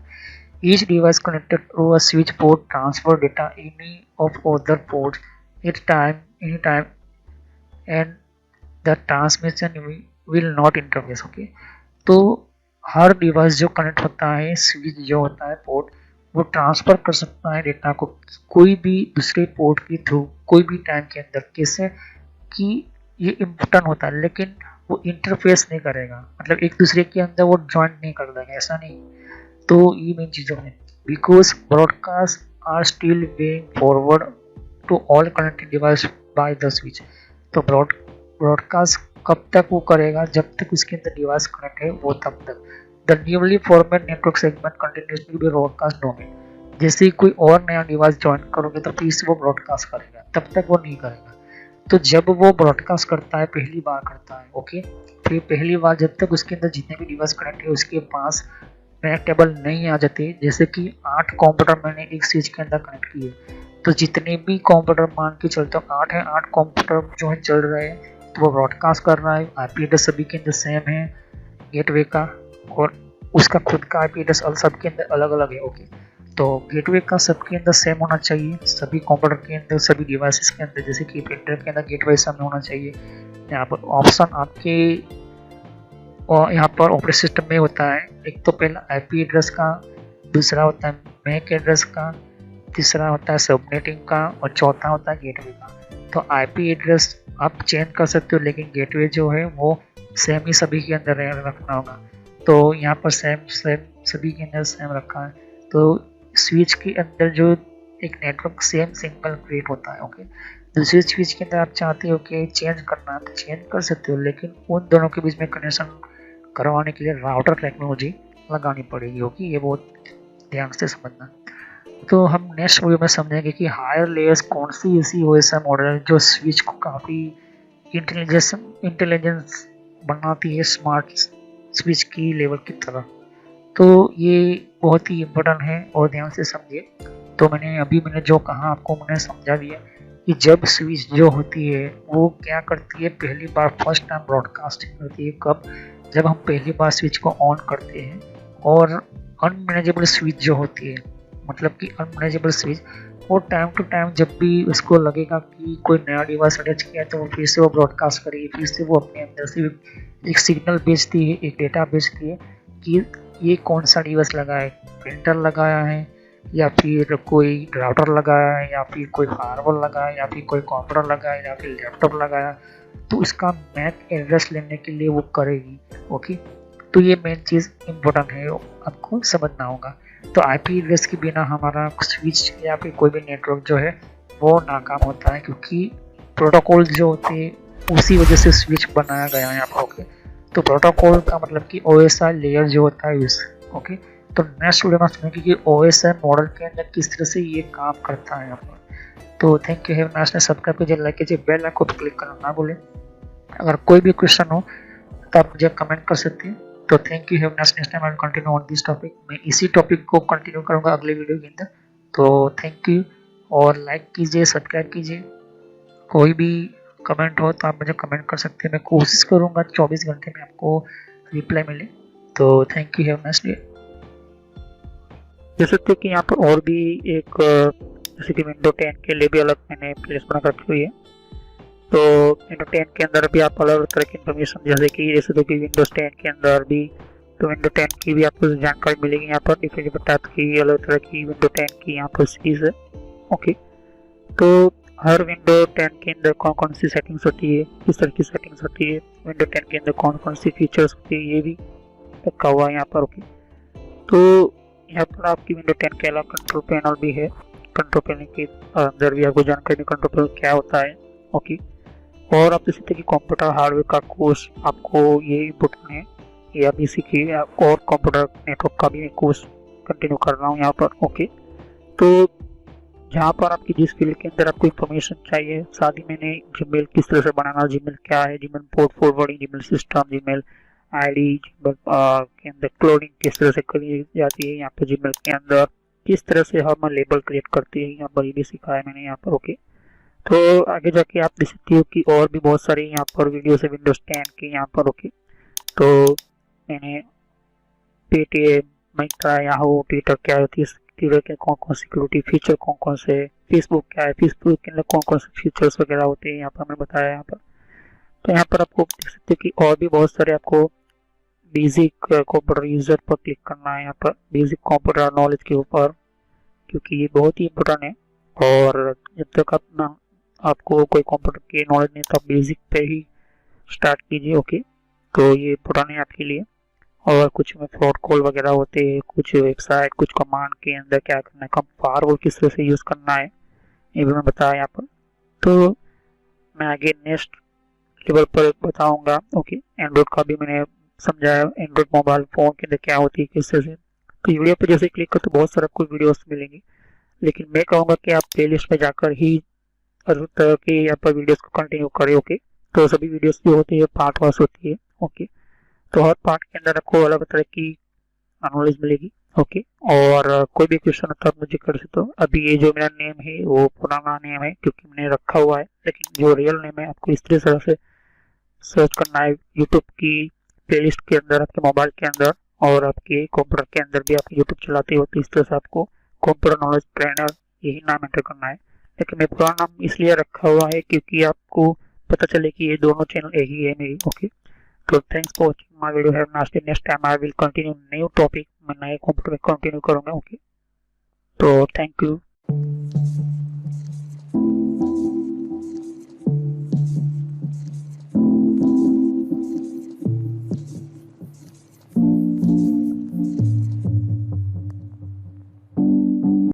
Each device connected to a switch port transfer data any of other ports anytime, and the transmission will not interface। Okay, तो हर डिवाइस जो कनेक्ट होता है, स्विच जो होता है पोर्ट, वो ट्रांसफर कर सकता है डेटा को कोई भी दूसरे पोर्ट के थ्रू कोई भी टाइम के अंदर। कैसे कि ये इम्पोर्टेंट होता है, लेकिन वो इंटरफेस नहीं करेगा, मतलब एक दूसरे के अंदर वो ज्वाइन नहीं कर देगा, ऐसा नहीं। तो ये मेन चीज़ों में because broadcast are still being forward to all connected device by the switch. तो ब्रॉडकास्ट कब तक वो करेगा? जब तक उसके अंदर डिवाइस कनेक्ट है वो तब तक। The newly format network segment continues to be broadcast domain. जैसे ही कोई और नया डिवाइस ज्वाइन करोगे तो फिर से वो ब्रॉडकास्ट करेगा, तब तक वो नहीं करेगा। तो जब वो ब्रॉडकास्ट करता है पहली बार करता है, ओके, फिर पहली बार जब तक उसके अंदर जितने भी डिवाइस कनेक्ट है उसके पास मैक टेबल नहीं आ जाते, जैसे कि 8 कंप्यूटर मैंने एक स्विच के अंदर कनेक्ट किए, तो जितने भी कंप्यूटर मान के चलते हो 8 है, 8 कंप्यूटर जो है चल रहे हैं तो वो ब्रॉडकास्ट कर रहा है। आईपी एड्रेस सभी के अंदर सेम है गेटवे का, और उसका खुद का आईपी एड्रेस सबके अंदर अलग अलग है। ओके, तो गेटवे का सबके अंदर सेम होना चाहिए, सभी कंप्यूटर के अंदर, सभी डिवाइसेस के अंदर, जैसे कि प्रिंटर के अंदर गेटवे सेम होना चाहिए। यहाँ पर ऑप्शन आपके और यहाँ पर ऑपरेटिंग सिस्टम में होता है, एक तो पहला आईपी एड्रेस का, दूसरा होता है मैक एड्रेस का, तीसरा होता है सबनेटिंग का, और चौथा होता है गेटवे का। तो आईपी एड्रेस आप चेंज कर सकते हो, लेकिन गेटवे जो है वो सेम ही सभी के अंदर रखना होगा। तो यहाँ पर सेम सभी के अंदर सेम रखा है। तो स्विच के अंदर जो एक नेटवर्क सेम सिंगल क्रिएट होता है। ओके, दूसरे स्विच के अंदर आप चाहते हो कि चेंज करना है तो चेंज कर सकते हो, लेकिन उन दोनों के बीच में कनेक्शन करवाने के लिए राउटर टेक्नोलॉजी लगानी पड़ेगी। ओके, ये बहुत ध्यान से समझना। तो हम नेक्स्ट वीडियो में समझेंगे कि हायर लेयर्स कौन सी ऐसी ओएसआई मॉडल है जो स्विच को काफ़ी इंटेलिजेंस बनाती है स्मार्ट स्विच की लेवल की तरह। तो ये बहुत ही इम्पोर्टेंट है और ध्यान से समझिए। तो मैंने जो कहा आपको मैंने समझा दिया कि जब स्विच जो होती है वो क्या करती है, पहली बार फर्स्ट टाइम ब्रॉडकास्टिंग करती है कब, जब हम पहली बार स्विच को ऑन करते हैं। और अनमैनेजेबल स्विच जो होती है, मतलब कि अनमैनेजेबल स्विच वो टाइम टू टाइम जब भी उसको लगेगा कि कोई नया डिवाइस अटैच किया है तो वो फिर से वो ब्रॉडकास्ट करेगी, फिर से वो अपने अंदर से एक सिग्नल भेजती है, एक डेटा भेजती है कि ये कौन सा डिवाइस लगा है, प्रिंटर लगाया है या फिर कोई राउटर लगाया है या फिर कोई फायरवॉल लगाया है या फिर कोई कंप्यूटर लगाया या फिर लैपटॉप लगाया, तो इसका मैक एड्रेस लेने के लिए वो करेगी। ओके, तो ये मेन चीज़ इम्पोर्टेंट है, आपको समझना होगा। तो आईपी एड्रेस के बिना हमारा स्विच या फिर कोई भी नेटवर्क जो है वो नाकाम होता है, क्योंकि प्रोटोकॉल जो होते हैं उसी वजह से स्विच बनाया गया है आप। ओके, तो प्रोटोकॉल का मतलब कि ओएसआई लेयर जो होता है उस। ओके, तो नेक्स्ट वीडियो में सुनेंगे कि ओएसआई मॉडल के अंदर किस तरह से ये काम करता है यहाँ पर। तो thank you, have nice day. Subscribe कीजिए, लाइक कीजिए, बेल आइकन पर क्लिक करना ना भूलें। अगर कोई भी क्वेश्चन हो तो आप मुझे कमेंट कर सकते हैं। तो thank you, have nice next time I will continue on this topic. मैं इसी टॉपिक को कंटिन्यू करूंगा अगले वीडियो के अंदर। तो थैंक यू, और लाइक कीजिए, सब्सक्राइब कीजिए। कोई भी कमेंट हो तो आप मुझे कमेंट कर सकते हैं, मैं कोशिश करूंगा 24 घंटे में आपको रिप्लाई मिले। तो thank you, have nice day. देख सकते हैं कि यहाँ पर और भी एक जैसे कि विंडो 10 के लिए भी अलग मैंने प्लेस बना रखी हुई है। तो विंडो 10 के अंदर भी आप अलग तरह की इन्फॉर्मेशन जैसे कि विंडोज 10 के अंदर भी तो विंडो 10 की भी आपको जानकारी मिलेगी यहाँ पर। डिफरेंट टाइप की अलग तरह की विंडो 10 की यहाँ पर सीरीज है। ओके, तो हर विंडो 10 के अंदर कौन कौन सी सेटिंग्स होती है, किस तरह की सेटिंग्स होती है, विंडो 10 के अंदर कौन कौन सी फीचर्स होती है, ये भी रखा हुआ है यहाँ पर। ओके, तो यहाँ पर आपकी विंडो 10 के अलावा कंट्रोल पैनल भी है। कंट्रोल पैनल के अंदर भी आपको जानकारी कंट्रोल पैनल क्या होता है। ओके, और आप इसी तरह की कंप्यूटर हार्डवेयर का कोर्स आपको ये इम्पोर्टेंट है, ये आप इसी की और कंप्यूटर नेटवर्क का भी कोर्स कंटिन्यू कर रहा हूँ यहाँ पर। ओके, तो जहाँ पर आपकी जिस फील्ड के अंदर आपको इन्फॉर्मेशन चाहिए, साथ ही मैंने जीमेल किस तरह से बनाना, जीमेल क्या है, Gmail port forwarding, Gmail system, Gmail ID, Gmail के अंदर क्लोनिंग किस तरह से करी जाती है, यहाँ पर जीमेल के अंदर किस तरह से हम लेबल क्रिएट करते हैं, यहाँ पर ये भी सिखाया है मैंने यहाँ पर। ओके, तो आगे जाके आप देख सकते हो कि और भी बहुत सारे यहाँ पर वीडियो है विंडोज 10 के यहाँ पर। ओके, तो मैंने पेटीएम, मिंत्रा, याहू, ट्विटर क्या होती है, ट्विटर के कौन कौन सिक्योरिटी फीचर कौन कौन से, फेसबुक क्या है, फेसबुक के अंदर कौन कौन से फीचर्स वगैरह होते हैं यहाँ पर मैंने बताया यहाँ पर। तो यहाँ पर आपको देख सकते हो कि और भी बहुत सारे आपको बेसिक कंप्यूटर यूजर पर क्लिक करना है यहाँ पर, बेसिक कंप्यूटर नॉलेज के ऊपर, क्योंकि ये बहुत ही इम्पोर्टेंट है। और जब तक आपको कोई कंप्यूटर की नॉलेज नहीं तो आप बेसिक पे ही स्टार्ट कीजिए। ओके, तो ये इम्पोर्टेंट है आपके लिए। और कुछ में फ्रॉड कॉल वगैरह होते हैं, कुछ वेबसाइट, कुछ कमांड के अंदर क्या करना है, कम फायरवॉल किस तरह से यूज़ करना है, ये भी मैं बताया यहाँ पर। तो मैं आगे नेक्स्ट लेवल पर बताऊंगा। ओके, एंड्रॉइड का भी मैंने समझाया, एंड्रॉइड मोबाइल फ़ोन के अंदर क्या होती है किस तरह से। तो वीडियो पर जैसे क्लिक कर तो बहुत सारे आपको वीडियोस मिलेंगी, लेकिन मैं कहूँगा कि आप प्लेलिस्ट में जाकर ही हर तरह के यहाँ पर वीडियोस को कंटिन्यू करें। ओके, तो सभी वीडियोस जो होती है पार्ट वाइज होती है। ओके, तो हर पार्ट के अंदर आपको अलग तरह की नॉलेज मिलेगी। ओके, और कोई भी क्वेश्चन होता है आप मुझे कर सकते हो। अभी ये जो मेरा नेम है वो पुराना नेम है क्योंकि मैंने रखा हुआ है, लेकिन जो रियल नेम है आपको इस तरह से सर्च करना है यूट्यूब की प्लेलिस्ट के अंदर, आपके मोबाइल के अंदर, और आपके कंप्यूटर के अंदर भी आप यूट्यूब चलाते हो तो इस तरह से आपको कंप्यूटर नॉलेज ट्रेनर यही नाम एंटर करना है। लेकिन मैं पुराना नाम इसलिए रखा हुआ है क्योंकि आपको पता चले कि ये दोनों चैनल यही है मेरी। ओके, तो thanks for watching my video, have nice day. Next time I will continue new topic, मैं नए कंप्यूटर में कंटिन्यू करूंगा। ओके, तो थैंक यू।